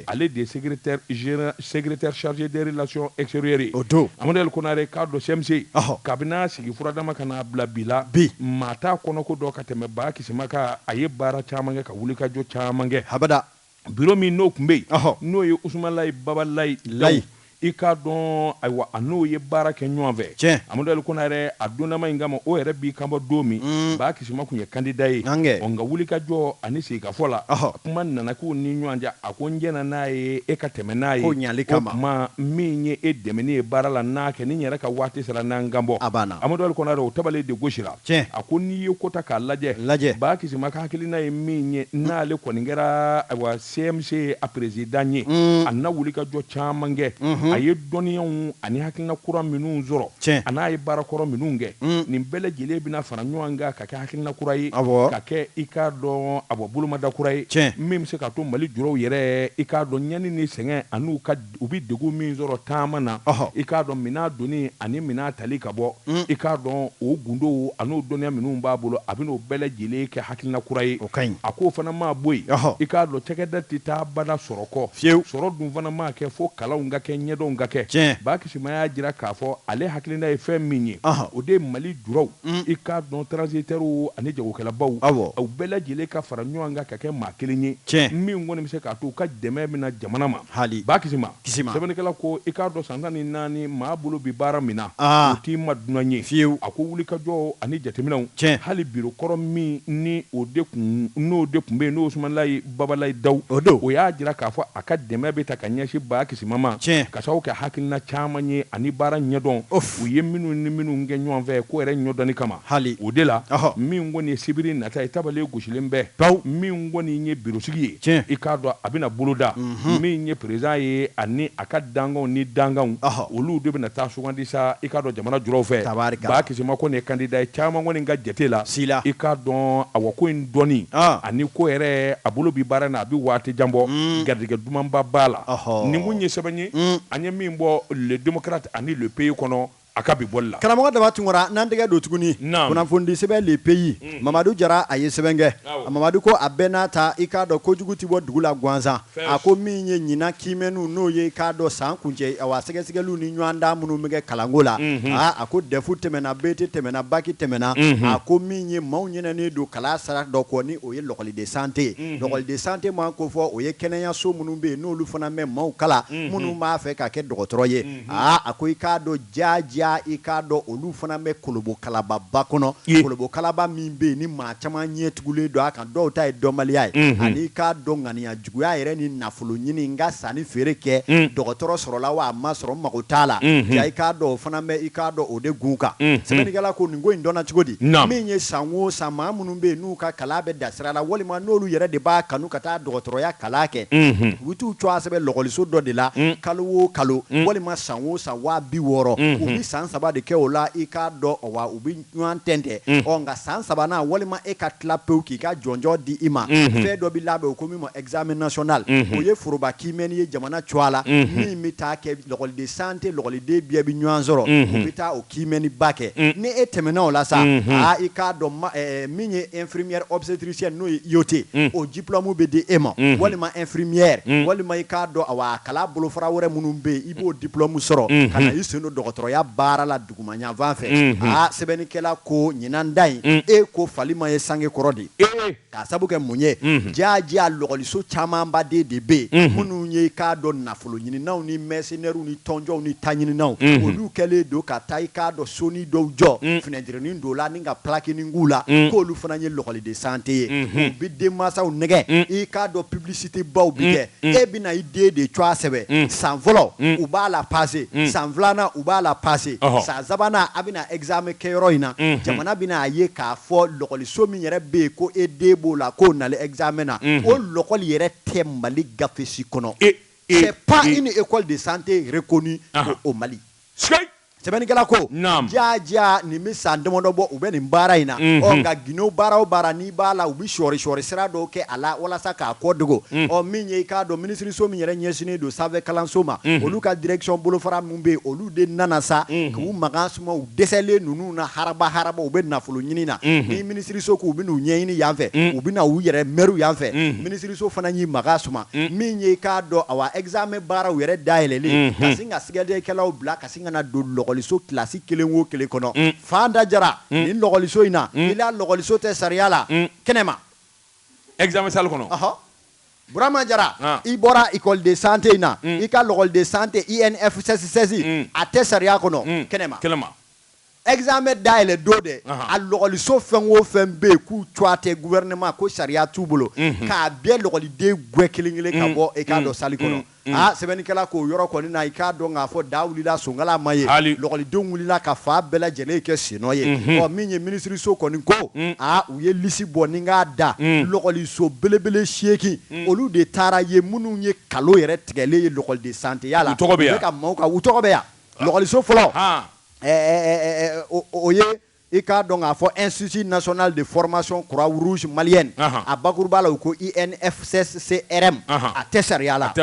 ale de secrétaire chargé des relations extérieures Amadou Konare k'a dɔn CMC kabini a sigi furadama ka n'a bila bi la maa t'a kɔnɔ ko dɔ ka tɛmɛ ba Kisima kan a ye baara caman kɛ ka wulikajɔ caman kɛ habada bureau min n'o tun bɛ yen n'o ye Usumalayi Babalayi Layi i k'a dɔn ayiwa a n'o ye baara kɛ ɲɔgɔn fɛ Amadu Ali Konare a donnama in kama o yɛrɛ b'i kanbɔ don min Ba Kisuma kun ye candidat ye nka wulikajɔ ani sigikafɔ la kuma nana k'u ni ɲɔgɔn cɛ a ko n jɛna n'a ye e ka tɛmɛ n'a ye o kuma min ye e dɛmɛni ye baara la n'a kɛ ni n yɛrɛ ka waati sera n'an kanbɔ Amadu Ali Konare o tabalen de gosira a ko n'i ye kota k'a lajɛ Ba Kisuma ka hakilina ye min ye n'ale kɔni kɛra ayiwa CMC a président ye a na wulikajɔ caman kɛ a ye dɔnniyaw ani hakilina kura minnu sɔrɔ a n'a ye baara kɔrɔ minnu kɛ nin bɛɛ lajɛlen bɛna fara ɲɔgɔn kan ka kɛ hakilina kura ye ka kɛ i k'a dɔn a bɔ bolomada kura ye min bɛ se ka to Mali jɔrɔw yɛrɛ i k'a dɔn ɲani ni sɛgɛn ani u bɛ degun min sɔrɔ taama na i k'a dɔn minɛn donni ani minɛn tali ka bɔ i k'a dɔn o gundow an'o dɔnniya minnu b'a bolo a bɛn'o bɛɛ lajɛlen kɛ hakilina kura ye a k'o fana ma bɔ yen i k'a dɔn cakɛda tɛ taa bada sɔrɔ kɔ sɔrɔ dun fana ma kɛ fo kalanw ka kɛ ɲɛdɔnw ka kɛ Ba Kisuma y'a jira k'a fɔ ale hakilina ye fɛn min ye o de ye Mali juraw i k'a dɔn transitaires ani jagokɛlabaw aw bɛɛ lajɛlen ka fara ɲɔgɔn kan ka kɛ maa kelen ye min kɔni bɛ se k'a to u ka dɛmɛ bɛna jamana ma Ba Kisuma sɛbɛnnikɛla ko i k'a dɔn san 14 maa bolo bi baara min na o t'i ma dunan ye a ko wulikajɔ ani jateminɛw hali biro kɔrɔ min ni n'o de tun bɛ yen n'o Usumani Babalayi Dawu o y'a jira k'a fɔ a ka dɛmɛ bɛ ta ka ɲɛsin Ba Kisuma ma ka sababu kɛ hakilina caman ye ani baara ɲɛdɔn u ye minnu ni minnu kɛ ɲɔgɔn fɛ ko yɛrɛ ɲɔdɔnni kama o de la min kɔni ye sibiri nata ye tabalen gosilen bɛɛ min kɔni ye birosigi ye i k'a dɔn a bɛna boloda min ye président ye ani a ka dankanw ni dankanw olu de bɛna taa sugandi sa i k'a dɔn jamana jɔrɔw fɛ Ba Kisuma kɔni ye candidat ye caman kɔni ka jate la i k'a dɔn awa ko in dɔnni ani ko yɛrɛ a bolo bi baara na a bɛ waati jan bɔ garijɛgɛ dumanba b'a la nin kun ye sɛbɛn ye an ye min bɔ le démocrate ani le pays kɔnɔ a ka bi bɔli la karamɔgɔ Daba Tunkara n'an tɛgɛ don tuguni kunnafoni sɛbɛn le pays Mamadu Jara a ye sɛbɛn kɛ Mamadu ko a bɛɛ n'a ta i k'a dɔn kojugu ti bɔ dugu la gansan a ko min ye ɲinan kiimɛnniw n'o ye i k'a dɔn san kuncɛ awa sɛgɛsɛgɛliw ni ɲɔgɔn dan minnu bɛ kɛ kalanko la a ko DEF tɛmɛna BT tɛmɛna BAC tɛmɛna a ko min ye maaw ɲinɛnen don kalan sara dɔ kɔ ni o ye l'école de santé l'école de santé ma ko fɔ o ye kɛnɛyaso minnu bɛ yen n'olu fana bɛ maaw kala minnu b'a fɛ ka kɛ dɔgɔtɔrɔ ye a ko i k'a dɔn jaaja i k'a dɔn olu fana bɛ Kolobo kalababa kɔnɔ Kolobo kalaba min bɛ yen ni maa caman ɲɛ tugulen don a kan dɔw ta ye dɔnbaliya ye ani i k'a dɔn ŋaniya juguya yɛrɛ ni nafolo ɲini n ka sanni feere kɛ dɔgɔtɔrɔ sɔrɔla wa a ma sɔrɔ mago t'a la ja i k'a dɔn o fana bɛ i k'a dɔn o de gun kan sɛbɛnnikɛla ko nin ko in dɔnna cogo di min ye san o san maa minnu bɛ yen n'u ka kalan bɛ da sira la walima n'olu yɛrɛ de b'a kanu ka taa dɔgɔtɔrɔya kalan kɛ u bɛ t'u cɔ a sɛbɛn lɔgɔliso dɔ de la kalo o kalo walima san o san 260 u bɛ san 3 de kɛ o la i k'a dɔn wa u bɛ ɲɔgɔn tɛntɛn nka san 3nan walima e ka tila pewu k'i ka jɔnjɔ di i ma fɛn dɔ bɛ labɛn o ko min ma examen national o ye foroba kiimɛnni ye jamana cɔ a la min bɛ taa kɛ l'école de santé l'écoleden bɛɛ bɛ ɲɔgɔn sɔrɔ u bɛ taa o kiimɛnni ba kɛ ni e tɛmɛna o la sa i k'a dɔn min ye infirmière obstétricienne n'o ye IOT o diplôme bɛ di e ma walima infirmière walima i k'a dɔn a kalan bolofara wɛrɛ minnu bɛ yen i b'o diplôme sɔrɔ ka na i sen don dɔgɔtɔrɔya baara la duguma ɲafan fɛ sɛbɛnnikɛla ko ɲinan da in e ko fali ma ye sange kɔrɔ de k'a sabu kɛ mun ye jaaja lɔgɔliso camanba de bɛ yen minnu ye k'a dɔn nafolo ɲininaw ni mercenaires ni tɔnjɔw ni taɲininaw olu kɛlen don ka taa i k'a dɔn soni dɔw jɔ finɛndirinin dɔw la ni ka plakinin k'u la k'olu fana ye l'école de santé ye u bɛ denmansaw nɛgɛ i k'a dɔn publicité baw bi kɛ e bɛna i den de cɔ a sɛbɛ san fɔlɔ u b'a la passer san filanan u b'a la passer san sabanan a bɛna examen kɛyɔrɔ in na jamana bɛna a ye k'a fɔ lɔgɔliso min yɛrɛ bɛ yen ko e den b'o la k'o nalen examen na o lɔgɔli yɛrɛ tɛ Mali gafesi kɔnɔ c'est pas une école de santé reconnue au Mali. Sɛbɛnnikɛla ko jaaja nin bɛ san damadɔ bɔ u bɛ nin baara in na nka Guinée baara o baara n'i b'a la u bɛ sɔɔri sira dɔw kɛ a la walasa k'a kɔ dogo min ye i k'a dɔn minisiriso min yɛrɛ ɲɛsinnen don sanfɛ kalanso ma olu ka direction bolofara min bɛ yen olu de nana sa k'u makan suma u dɛsɛlen ninnu na haraba u bɛ nafolo ɲini na ni minisiriso k'u bɛ n'u ɲɛɲini yan fɛ u bɛ na u yɛrɛ mɛriw yan fɛ minisiriso fana y'i makan suma min ye i k'a dɔn examen baaraw yɛrɛ dayɛlɛlen ka sin ka sɛgɛsɛgɛlikɛlaw bila ka sin ka na don lɔgɔliso kilasi kelen o kelen kɔnɔ Fanda Jara nin lɔgɔliso in na i la lɔgɔliso tɛ sariya la kɛnɛma examen salle kɔnɔ Burama Jara i bɔra école de santé na i ka l'école de santé INF 16 a tɛ sariya kɔnɔ kɛnɛma examen dayɛlɛ don dɛ a lɔgɔliso fɛn o fɛn bɛ yen k'u coix tɛ gouvernement ko sariya t'u bolo k'a bɛɛ lɔgɔliden gɛn kelen ka bɔ i k'a dɔn salle kɔnɔ sɛbɛnnikɛla k'o yɔrɔ kɔni na i k'a dɔn k'a fɔ da wulila sonkala ma ye lɔgɔlidenw wulila ka fa bɛɛ lajɛlen kɛ senɔ ye min ye ministre kɔni ko u ye liste bɔ ni k'a da lɔgɔliso belebele 8 olu de taara ye minnu ye kalo yɛrɛ tigɛlen ye lɔgɔliden santé ya la u tɔgɔ bɛ yan lɔgɔliso fɔlɔ o ye i k'a dɔn k'a fɔ Institut national de formation croix rouge malienne a bakuruba la u ko INFCCRM a tɛ sariya la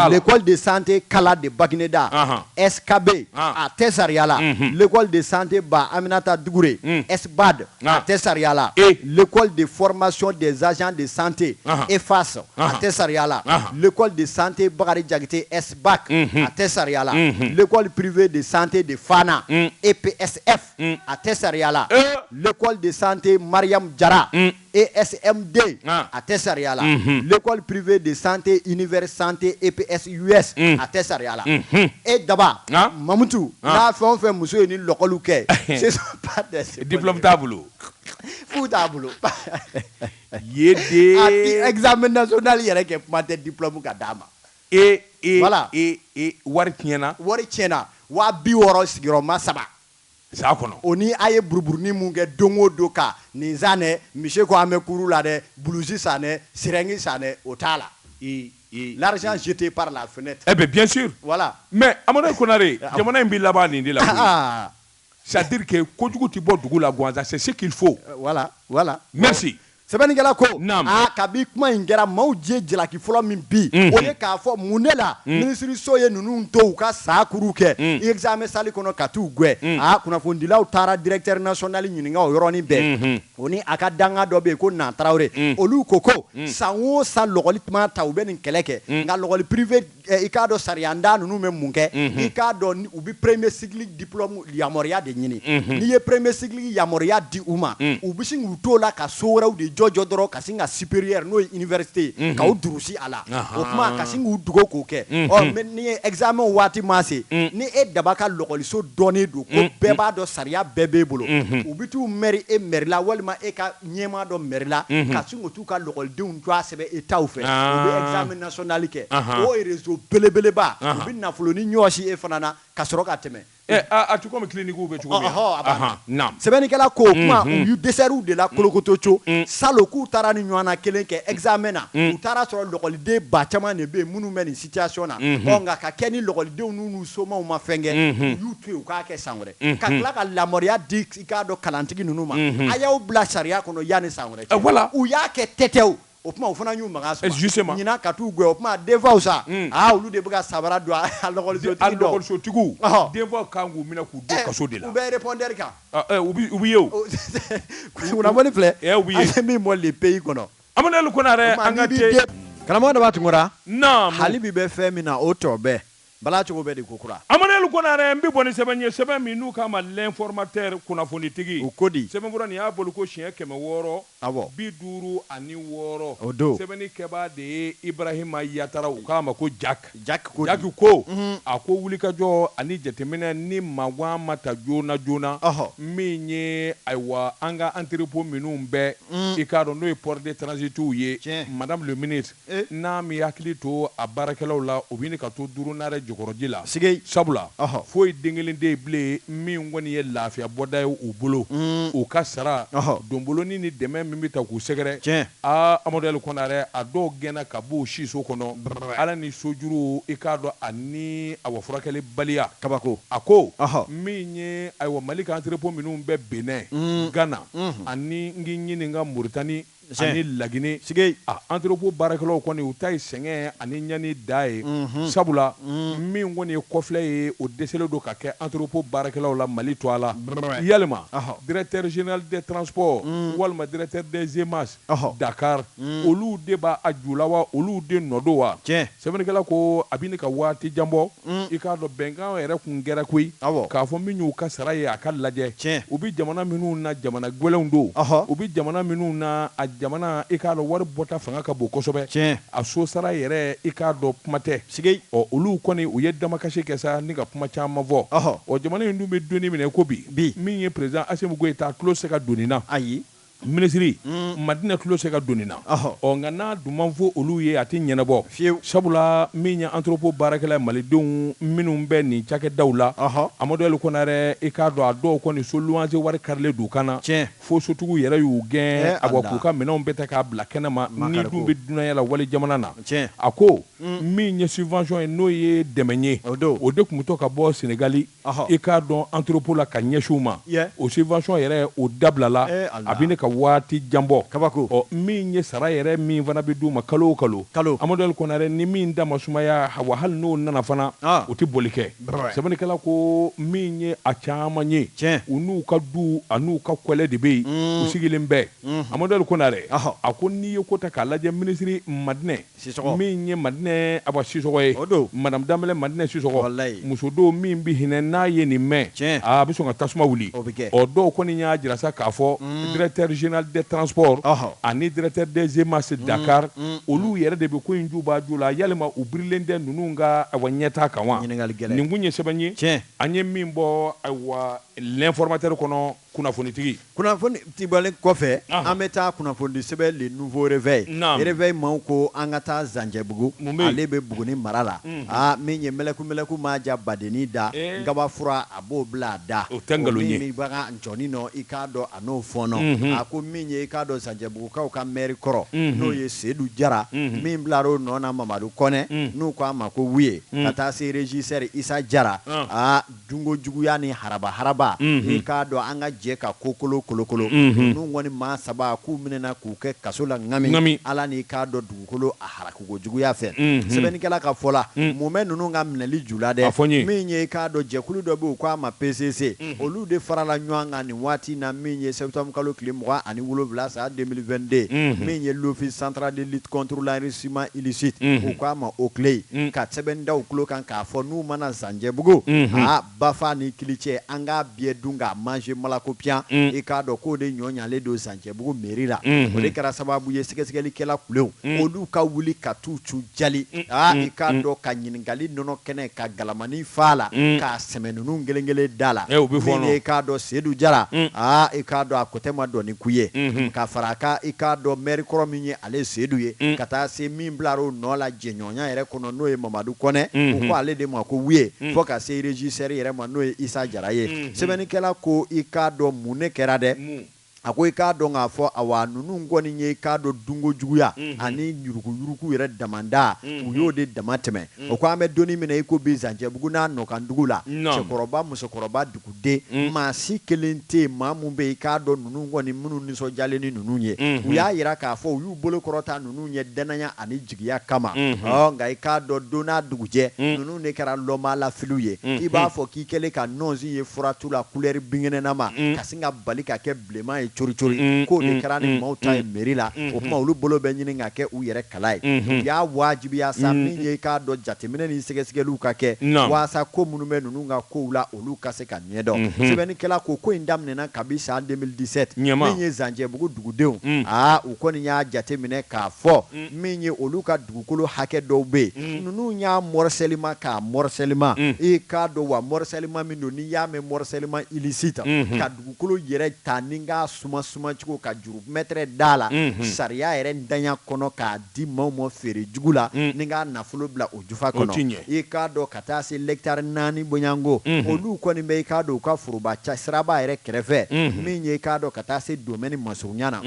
l'école de santé Kala de Bagineda SKB a tɛ sariya la l'école de santé Ba Aminata Dugure SBAD a tɛ sariya la l'école de formation des agents de santé EFAS a tɛ sariya la l'école de santé Bakari Diakité SBAC a tɛ sariya la l'école privée de santé de Fana EPSF a tɛ sariya la l'école de santé Mariam Diarra ESMD a tɛ sariya la l'école privée de santé Univers Santé EPSUS a tɛ sariya la e daba Mamutu n'a fɛn o fɛn muso ye ni lɔgɔliw kɛ ce sont pas des diplôme t'a bolo fu t'a bolo yede a ti examen national yɛrɛ kɛ kuma tɛ diplôme ka d'a ma voilà wari tiɲɛna 260 sigiyɔrɔma 3 sa kɔnɔ o ni a ye buruburunin mun kɛ don o don ka nin san dɛ misi ko an bɛ kuru la dɛ bulusi san dɛ sirɛngi san dɛ o t'a la l'argent jeté par la fenêtre eh bien bien sûr voilà mais Amadu Konare jamana in bɛ laban nin de la c'est-à-dire que kojugu ti bɔ dugu la gansan c'est ce qu'il faut voilà merci sɛbɛnnikɛla ko kabi kuma in kɛra maaw je jalaki fɔlɔ min bi o ye k'a fɔ mun de la minisiriso ye ninnu to u ka sa kuru kɛ examen salle kɔnɔ ka t'u gɛn kunnafonidilaw taara directeur national ɲininka o yɔrɔnin bɛɛ o ni a ka danga dɔ bɛ yen ko Na Tarawele olu ko san o san lɔgɔli tuma ta u bɛ nin kɛlɛ kɛ nka lɔgɔli privé i k'a dɔn sariyanda ninnu bɛ mun kɛ i k'a dɔn u bɛ premier cycle diplôme yamaruya de ɲini n'i ye premier cycle yamaruya di u ma u bɛ sin k'u t'o la ka so wɛrɛw de jɔ dɔrɔn ka sin ka supérieur n'o ye université k'aw durusi a la o kuma ka sin k'u dogo k'o kɛ mais ni ye examen waati ma se ni e daba ka lɔgɔliso dɔnnen don ko bɛɛ b'a dɔn sariya bɛɛ b'e bolo u bɛ t'u mɛri e mɛri la walima e ka ɲɛmaa dɔ mɛri la ka sin ka t'u ka lɔgɔlidenw jɔ a sɛbɛn État fɛ u bɛ examen national kɛ o réseau belebeleba u bɛ nafoloni ɲɔsi e fana na ka sɔrɔ ka tɛmɛ a tu comme clinique bɛ cogo min na sɛbɛnnikɛla ko kuma u y'u dɛsɛriw de la kolokotoco salo k'u taara ni ɲɔgɔnna kelen kɛ examen na u taara sɔrɔ lɔgɔliden ba caman de bɛ yen minnu bɛ nin situation na nka ka kɛ ni lɔgɔlidenw n'u somɔgɔw ma fɛn kɛ u y'u to yen u k'a kɛ san wɛrɛ ka tila ka lamɔriya di i k'a dɔn kalantigi ninnu ma a y'aw bila sariya kɔnɔ yanni san wɛrɛ cɛ u y'a kɛ tɛtɛw o kuma o fana y'u makan sɔrɔ ɲinan ka t'u gɛn o kuma denfaw sa olu de bɛ ka sabara don a lɔgɔlisotigiw denfaw kan k'u minɛ k'u don kaso de la u bɛ répondeur kan u bɛ ye o kunnafoni filɛ an bɛ min bɔ le pays kɔnɔ Amadu Konare an ka te karamɔgɔ Daba Tunkara hali bi bɛ fɛn min na o tɔ bɛɛ bala cogo bɛ de ko kura Amadu Konare n bɛ bɔ ni sɛbɛn ye sɛbɛn min n'u k'a ma l'informateur kunnafonitigi o ko di sɛbɛnfura nin y'a bolo ko siɲɛ 600 56 o don sɛbɛnnikɛbaa de ye Ibrahima Yatara u k'a ma ko Jack ko a ko wulikajɔ ani jateminɛ ni magan ma ta joona min ye ayiwa an ka entrepôt minnu bɛɛ i k'a dɔn n'o ye port de transitiw ye madame le ministre n'a mi hakili to a baarakɛlaw la u bɛ ka to durunare jɔkɔrɔji la sabula foyi den kelen de bilen min kɔni ye lafiya bɔda ye u bolo u ka sara donboloni ni dɛmɛ min bɛ ta k'u sɛgɛrɛ Amadu Konare a dɔw gɛnna ka b'o siso kɔnɔ ala ni sojuru i k'a dɔn ani awa furakɛli baliya kabako a ko min ye ayiwa Mali ka entrepôt minnu bɛ Benin Ghana ani n k'i ɲininka Mauritanie ani Laginɛ entrepôt baarakɛlaw kɔni u ta ye sɛgɛn ani ɲani da ye sabula min kɔni ye kɔfilɛ ye o dɛsɛlen don ka kɛ entrepôt baarakɛlaw la Mali to a la yalima directeur général des transports walima directeur des EMAS Dakar olu de b'a ju la wa olu de nɔ don wa sɛbɛnnikɛla ko a bɛ ni ka waati jan bɔ i k'a dɔn bɛnkan yɛrɛ kun kɛra koyi k'a fɔ min y'u ka sara ye a ka lajɛ u bɛ jamana minnu na jamana gwɛlɛnw don u bɛ jamana minnu na a jamana i k'a dɔn wari bɔta fanga ka bon kosɛbɛ a so sara yɛrɛ i k'a dɔn kuma tɛ olu kɔni u ye damakasi kɛ sa ni ka kuma caman fɔ jamana in dun bɛ donni minɛ ko bi min ye président Assimi Goïta tulo se ka donni na ayi ministre Madina tulo se ka donni na nka n'a dun man fɔ olu ye a tɛ ɲɛnabɔ sabula min ye entrepôt baarakɛla malidenw minnu bɛ nin cakɛdaw la Amadu Ali Konare i k'a dɔn a dɔw kɔni so luwanse wari karilen d'u kan na fo sotigiw yɛrɛ y'u gɛn a k'u ka minɛnw bɛɛ ta k'a bila kɛnɛma ni dun bɛ dunanya la wali jamana na a ko min ye subvention ye n'o ye dɛmɛ ye o de tun bɛ to ka bɔ Senegali i k'a dɔn entrepôt la ka ɲɛsin u ma o subvention yɛrɛ o dabilala a bɛ ne ka waati janbɔ kabako min ye sara yɛrɛ min fana bɛ d'u ma kalo o kalo Amadu Ali Konare ni min da ma sumaya wa hali n'o nana fana o tɛ boli kɛ sɛbɛnnikɛla ko min ye a caman ye u n'u ka du a n'u ka kɔlɛ de bɛ yen u sigilen bɛɛ Amadu Ali Konare a ko n'i ye ko ta k'a lajɛ ministre Madinɛ min ye Madinɛ Aba Sisɔkɔ ye madame Danbɛlɛ Madinɛ Sisɔkɔ muso dɔw min bɛ hinɛ n'a ye nin mɛn a bɛ sɔn ka tasuma wuli dɔw kɔni y'a jira sa k'a fɔ directeur général des transports ani directeur des EMAS Dakar olu yɛrɛ de bɛ ko in juba ju la yalima u birilen tɛ ninnu ka ɲɛtaa kan wa nin kun ye sɛbɛn ye an ye min bɔ l'informateur kɔnɔ kunnafonitigi kunnafoni tibalen kɔfɛ an bɛ taa kunnafoni sɛbɛn le nouveau réveil réveil maaw ko an ka taa Zanjɛbugu ale bɛ Buguni mara la min ye mɛlɛku ma ja badeni da gabafura a b'o bila a da o tɛ nkalon ye min baga jɔni nɔ i k'a dɔn a n'o fɔnɔ a ko min ye i k'a dɔn Zanjɛbugukaw ka maire kɔrɔ n'o ye Seydou Jara min bilar'o nɔ na Mamadu Kɔnɛ n'u ko a ma ko wuye ka taa se régisseur Isa Jara dungo juguya ni haraba i k'a dɔn an ka jɛ ka kokolo kolokolo n'u kɔni maa saba k'u minɛna k'u kɛ kaso la ŋami ala ni k'a dɔn dugukolo a harakugo juguya fɛ sɛbɛnnikɛla ka fɔ la mun bɛ ninnu ka minɛli ju la dɛ min ye i k'a dɔn jɛkulu dɔ bɛ yen k'a ma PCC olu de farala ɲɔgɔn kan nin waati na min ye septembre kalo tile 27 san 2022 min ye l'office central de lutte contre l'enrichissement illicite u k'a ma o clé ka sɛbɛn da u tulo kan k'a fɔ n'u mana Zanjɛbugu Bafa ni Kilicɛ an k'a biyɛ dun k'a manger malakopiyan i k'a dɔn k'o de ɲɔ ɲalen don Zanjɛbugu mairie la o de kɛra sababu ye sɛgɛsɛgɛlikɛla kulew olu ka wuli ka t'u cu jali i k'a dɔn ka ɲininkali nɔnɔ kɛnɛ ka galamani fa la k'a sɛmɛ ninnu kelen kelen da la min ye i k'a dɔn Seydou Jara i k'a dɔn a ko tɛ ma dɔn ni ku ye ka fara a kan i k'a dɔn maire kɔrɔ min ye ale Seydou ye ka taa se min bilar'o nɔ la jɛɲɔgɔnya yɛrɛ kɔnɔ n'o ye Mamadu Kɔnɛ u ko ale de ma ko wuye fo ka se régisseur yɛrɛ ma n'o ye Isa Jara ye sɛbɛnnikɛla ko i k'a dɔn mun ne kɛra dɛ a ko i k'a dɔn k'a fɔ awa ninnu kɔni ye i k'a dɔn dunko juguya ani yuruku yɛrɛ damanda u y'o de dama tɛmɛ o ko an bɛ donni minɛ i ko bi Zanjɛbugu n'a nɔkandugu la cɛkɔrɔba musokɔrɔba duguden maa si kelen tɛ yen maa mun bɛ i k'a dɔn ninnu kɔni minnu nisɔndiyalen ni ninnu ye u y'a yira k'a fɔ u y'u bolo kɔrɔta ninnu ye danaya ani jigiya kama nka i k'a dɔn don n'a dugujɛ ninnu de kɛra lɔmalafiliw ye i b'a fɔ k'i kɛlen ka nɔnsi ye furatu la couleur binkɛnɛnama ka sin ka bali ka kɛ bilenman ye cori k'o de kɛra ni maaw ta ye mairie la o kuma olu bolo bɛ ɲini ka kɛ u yɛrɛ kala ye u y'a wajibiya sa min ye i k'a dɔn jateminɛ ni sɛgɛsɛgɛliw ka kɛ walasa ko minnu bɛ ninnu ka kow la olu ka se ka ɲɛdɔn sɛbɛnnikɛla ko in daminɛna kabi san 2017 min ye Zanjɛbugu dugudenw u kɔni y'a jateminɛ k'a fɔ min ye olu ka dugukolo hakɛ dɔw bɛ yen ninnu y'a morcellement k'a morcellement i k'a dɔn wa morcellement min don n'i y'a mɛn morcellement illicite ka dugukolo yɛrɛ ta ni k'a suma cogo ka juru mètre da la sariya yɛrɛ ntanya kɔnɔ k'a di maaw ma feere jugu la ni k'a nafolo bila o jufa kɔnɔ i k'a dɔn ka taa se hectare 4 bɔɲanko olu kɔni bɛ i k'a dɔn u ka foroba siraba yɛrɛ kɛrɛfɛ min ye i k'a dɔn ka taa se domaine Masurunya na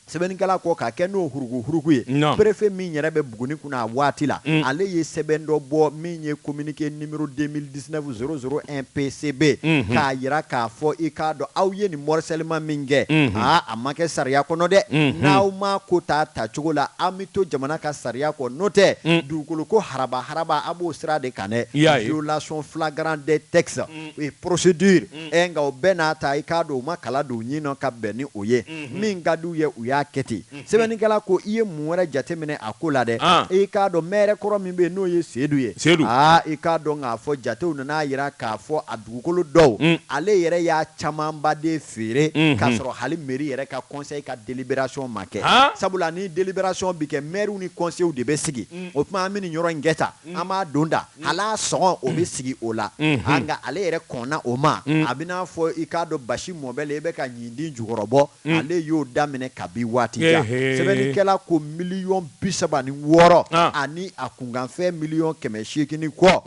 sɛbɛnnikɛla kɔ k'a kɛ n'o huruku ye préfet min yɛrɛ bɛ Buguni kunna a waati la ale ye sɛbɛn dɔ bɔ min ye communiqué numéro 2019-001 PCB k'a yira k'a fɔ i k'a dɔn aw ye nin morcellement min kɛ a ma kɛ sariya kɔnɔ dɛ n'aw ma ko ta cogo la an bɛ to jamana ka sariya kɔ n'o tɛ dugukolo ko haraba a b'o sira de kan dɛ violation flagrant des textes et procédure nka o bɛɛ n'a ta i k'a dɔn u ma kala don ɲin na ka bɛn ni o ye min ka d'u ye u y'a kɛ ten sɛbɛnnikɛla ko i ye mun wɛrɛ jateminɛ a ko la dɛ i k'a dɔn maire kɔrɔ min bɛ yen n'o ye Seydou ye i k'a dɔn k'a fɔ jatew nana yira k'a fɔ a dugukolo dɔw ale yɛrɛ y'a camanba de feere k'a sɔrɔ hali mairie yɛrɛ ka conseil ka délibération ma kɛ sabula ni délibération bi kɛ maire ni conseil de bɛ sigi o tuma an bɛ nin yɔrɔ in kɛ tan an b'a don da hala sɔngɔ o bɛ sigi o la nka ale yɛrɛ kɔnna o ma a bɛ n'a fɔ i k'a dɔn basi mɔbɛlɛ i bɛ ka ɲindi jukɔrɔ ale y'o daminɛ kabi waati jan sɛbɛnnikɛla ko $36,000 ani a kunkanfɛn $800,000 kɔ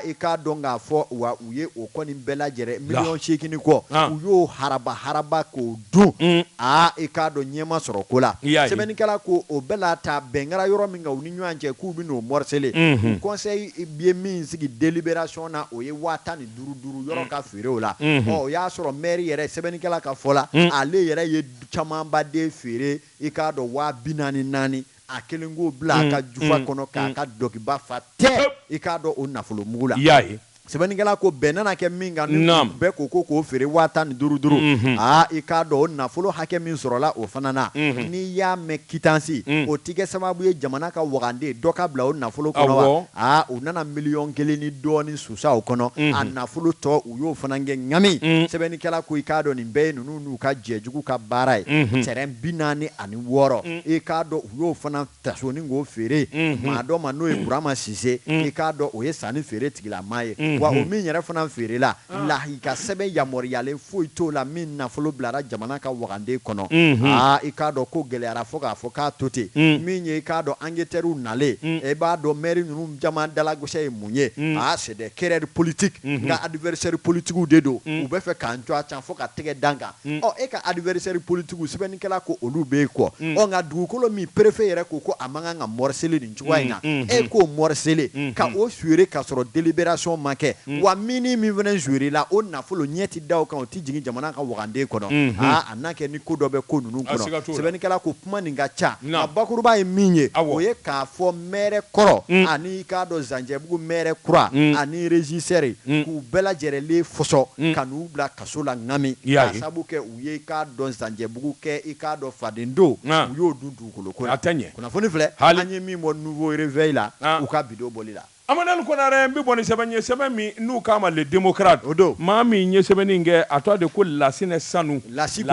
i k'a dɔn k'a fɔ wa u ye o kɔni bɛɛ lajɛlen $800,000 kɔ u y'o haraba k'o dun i k'a dɔn ɲɛma sɔrɔ ko la sɛbɛnnikɛla ko o bɛɛ la ta bɛnkɛra yɔrɔ min kan u ni ɲɔgɔn cɛ k'u bɛ n'o morceler conseil ye min sigi délibération na o ye 15,000 yɔrɔ ka feere o la o y'a sɔrɔ maire yɛrɛ sɛbɛnnikɛla ka fɔ la ale yɛrɛ ye camanba de feere i k'a dɔn 44,000 a kelen k'o bila a ka jufa kɔnɔ k'a ka dɔkiba fa tɛ i k'a dɔn o nafolo mugu la sɛbɛnnikɛla ko bɛn nana kɛ min kan ni bɛɛ ko k'o feere 15,000 i k'a dɔn o nafolo hakɛ min sɔrɔla o fana na n'i y'a mɛn quittance o tɛ kɛ sababu ye jamana ka waganden dɔ ka bila o nafolo kɔnɔ wa u nana $1,000,000 ni dɔɔni susa o kɔnɔ a nafolo tɔ u y'o fana kɛ ŋami sɛbɛnnikɛla ko i k'a dɔn nin bɛɛ ye ninnu n'u ka jɛjugu ka baara ye terrain 46 i k'a dɔn u y'o fana taso ni k'o feere maa dɔ ma n'o ye Burama Sise i k'a dɔn o ye sanni feere tigilama ye wa o min yɛrɛ fana feerela lahi ka sɛbɛn yamaruyalen foyi t'o la min nafolo bilara jamana ka waganden kɔnɔ i k'a dɔn ko gɛlɛyara fo k'a fɔ k'a to ten min ye i k'a dɔn enquêteurs nalen i b'a dɔn maire ninnu caman dalagosi ye mun ye c'est des querelles politiques nka adversaires politiques de don u bɛ fɛ k'an to a can fo ka tɛgɛ dan kan e ka adversaires politiques sɛbɛnnikɛla ko olu bɛ kɔ nka dugukolo min préfet yɛrɛ ko a man kan ka morceler nin cogoya in na e k'o morceler ka o surer ka sɔrɔ délibération ma kɛ wa mini min fana jouer la o nafolo ɲɛ ti da o kan o ti jigin jamana ka waganden kɔnɔ a n'a kɛ ni ko dɔ bɛ ko ninnu kɔnɔ sɛbɛnnikɛla ko kuma nin ka ca a bakuruba ye min ye o ye k'a fɔ maire kɔrɔ ani k'a dɔn Zanjɛbugu maire kura ani régisseur k'u bɛɛ lajɛlen fɔsɔ ka n'u bila kaso la ŋami k'a sabu kɛ u ye i k'a dɔn Zanjɛbugu kɛ i k'a dɔn faden don u y'o dun dugukolo ko la kunnafoni filɛ an ye min bɔ nouveau réveil la u ka bidon bɔli la Amadou Konare n bɛ bɔ ni sɛbɛn ye sɛbɛn min n'u k'a ma les démocrates o don maa min ye sɛbɛnnin kɛ a tɔgɔ de ko Lassinɛ Sanu Lasi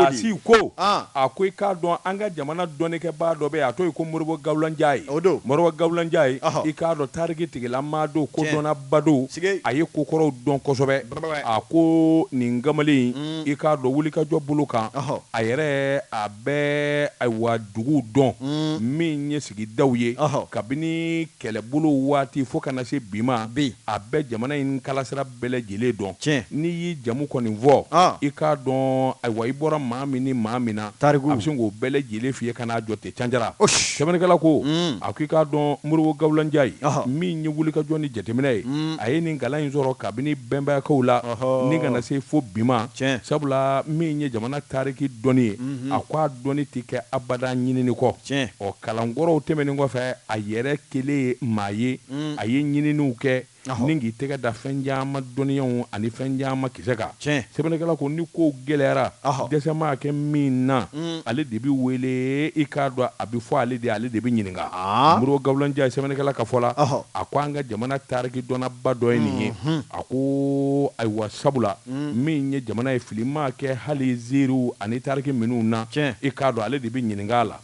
ko a ko i k'a dɔn an ka jamana dɔnnikɛbaa dɔ bɛ yen a tɔgɔ ye ko Moribo Gawula Njaye o don Moribo Gawula Njaye i k'a dɔn tariki tigilama don kodɔnnaba don a ye kokɔrɔw dɔn kosɛbɛ a ko nin kamalen i k'a dɔn wulikajɔ bolo kan a yɛrɛ a bɛ ayiwa duguw dɔn min ye sigidaw ye kabini kɛlɛbolo waati fo kana se bima a bɛ jamana in kalasira bɛɛ lajɛlen dɔn n'i y'i jamu kɔni fɔ i k'a dɔn ayiwa i bɔra maa min ni maa min na a bɛ se k'o bɛɛ lajɛlen f'i ye ka n'a jɔ ten canjara sɛbɛnnikɛla ko a ko i k'a dɔn Moribo Gawula Njaye min ye wulikajɔ ni jateminɛ ye a ye nin kalan in sɔrɔ kabini bɛnbanyakaw la ni kana se fo bima sabula min ye jamana tariki dɔnni ye a ko a dɔnni tɛ kɛ abada ɲinini kɔ ɔ kalankɔrɔw tɛmɛnen kɔfɛ a yɛrɛ kelen ye maa ye a ye ɲininiw kɛ ni k'i tɛgɛ da fɛn caman dɔnniyaw ani fɛn caman kisɛ kan sɛbɛnnikɛla ko ni ko gɛlɛyara dɛsɛ maa kɛ min na ale de bɛ wele i k'a dɔn a bɛ fɔ ale de bɛ ɲininka Moribo Gawula Njaye sɛbɛnnikɛla ka fɔ la a ko an ka jamana tariki dɔnnaba dɔ ye nin ye a ko ayiwa sabula min ye jamana ye fili maa kɛ hali ziiriw ani tariki minnu na i k'a dɔn ale de bɛ ɲininka a la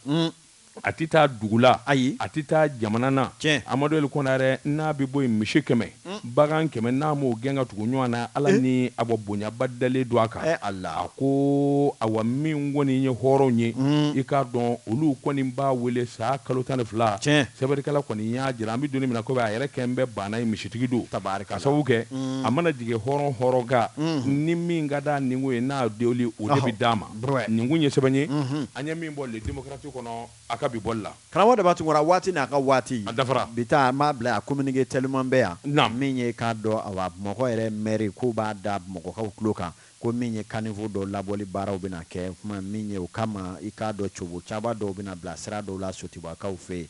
a tɛ taa dugu la ayi a tɛ taa jamana na Amadou Konare n'a bɛ bɔ yen misi 100 bagan 100 n'a m'o gɛn ka tugu ɲɔgɔn na ala ni a bɔ bonyaba dalen don a kan a ko awa min kɔni ye hɔrɔnw ye i k'a dɔn olu kɔni b'a wele sa kalo 12 sɛbɛnnikɛla kɔni y'a jira an bɛ donni min na ko a yɛrɛ kɛn bɛ banna ye misitigi don ka sababu kɛ a mana jigin hɔrɔn hɔrɔn kan ni min ka d'a ninko ye n'a deuli o de bɛ d'a ma ninkun ye sɛbɛn ye an ye min bɔ les démocrates kɔnɔ a ka bi bɔli la karamɔgɔ de b'a tun kɔrɔ waati n'a ka waati a dafara bi taa an b'a bila a communiqué tellement bɛ yan min ye k'a dɔn awa Bamakɔ yɛrɛ maire ko b'a da Bamakɔkaw tulo kan ko min ye caniveau dɔ labɔli baaraw bɛna kɛ kuma min ye o kama i k'a dɔn cogo caba dɔw bɛna bila sira dɔw la Sotibakaw fɛ yen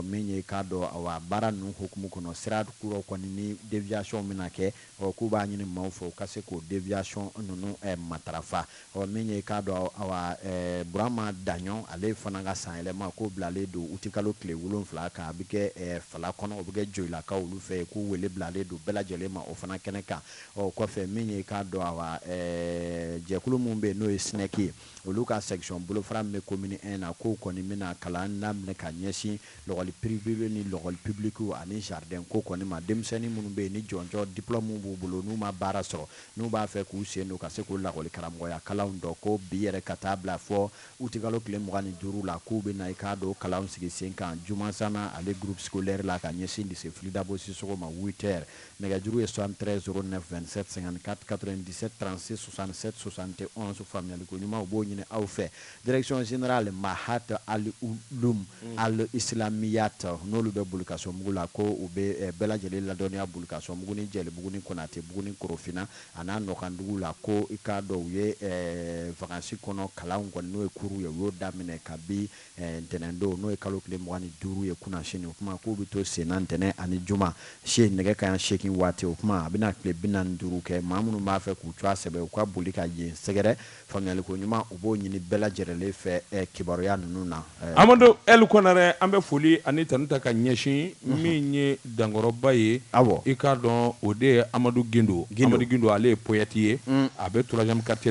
min ye k'a dɔn awa baara ninnu hukumu kɔnɔ sira kuraw kɔni ni déviation mina kɛ k'u b'a ɲini maaw fɛ u ka se k'o déviation ninnu matarafa min ye k'a dɔn awa Burama Daɲɔn ale fana ka san yɛlɛma k'o bilalen don utikalo tile 7 kan a bɛ kɛ fala kɔnɔ o bɛ kɛ joyilakaw olu fɛ k'u wele bilalen don bɛɛ lajɛlen ma o fana kɛnɛ kan kɔfɛ min ye k'a dɔn awa jɛkulu min bɛ yen n'o ye SNEC ye olu ka section bolofara min bɛ commune 1 na k'o kɔni bɛna kalan daminɛ ka ɲɛsin l'école privée ni l'école publique ani jardin ko kɔni ma denmisɛnnin minnu bɛ yen ni jɔnjɔ diplôme b'u bolo n'u ma baara sɔrɔ n'u b'a fɛ k'u sen don ka se k'u lakɔli karamɔgɔya kalanw dɔn ko bi yɛrɛ ka taa bila fɔ utikalo tile 25 la k'u bɛ na i k'a dɔn kalanw sigi sen kan Jumasana ale groupe scolaire la ka ɲɛsin lycée Filidabo Sissogo ma 8h nɛgɛjuru ye 73 09 27 54 97 36 67 71 faamuyaliko ɲuman u b'o ɲini aw fɛ direction générale Mahat al-Ulum al-Islamiyat n'olu bɛ Bolikasomugu la ko u bɛ bɛɛ lajɛlen ladɔnniya Bolikasomugu ni Jɛlibugu ni Konatebugu ni Korofina a n'a Nɔkandugu la ko i k'a dɔn u ye vacances kɔnɔ kalanw kɔni n'o ye cours ye u y'o daminɛ kabi ntɛnɛndon n'o ye kalo tile 25 ye kunna sini o kuma k'u bɛ to sen na ntɛnɛn ani juma nɛgɛ kanɲɛ 8 waati o kuma a bɛna tile 45 kɛ maa minnu b'a fɛ k'u cogoya sɛbɛ u ka boli ka yen sɛgɛrɛ faamuyaliko ɲuman u b'o ɲini bɛɛ lajɛlen fɛ kibaruya ninnu na Amadu El Konarɛ an bɛ foli ani tanu ta ka ɲɛsin min ye dankɔrɔba ye i k'a dɔn o de ye Amadu Gindo Amadu Gindo ale ye poète ye a bɛ 3e quartier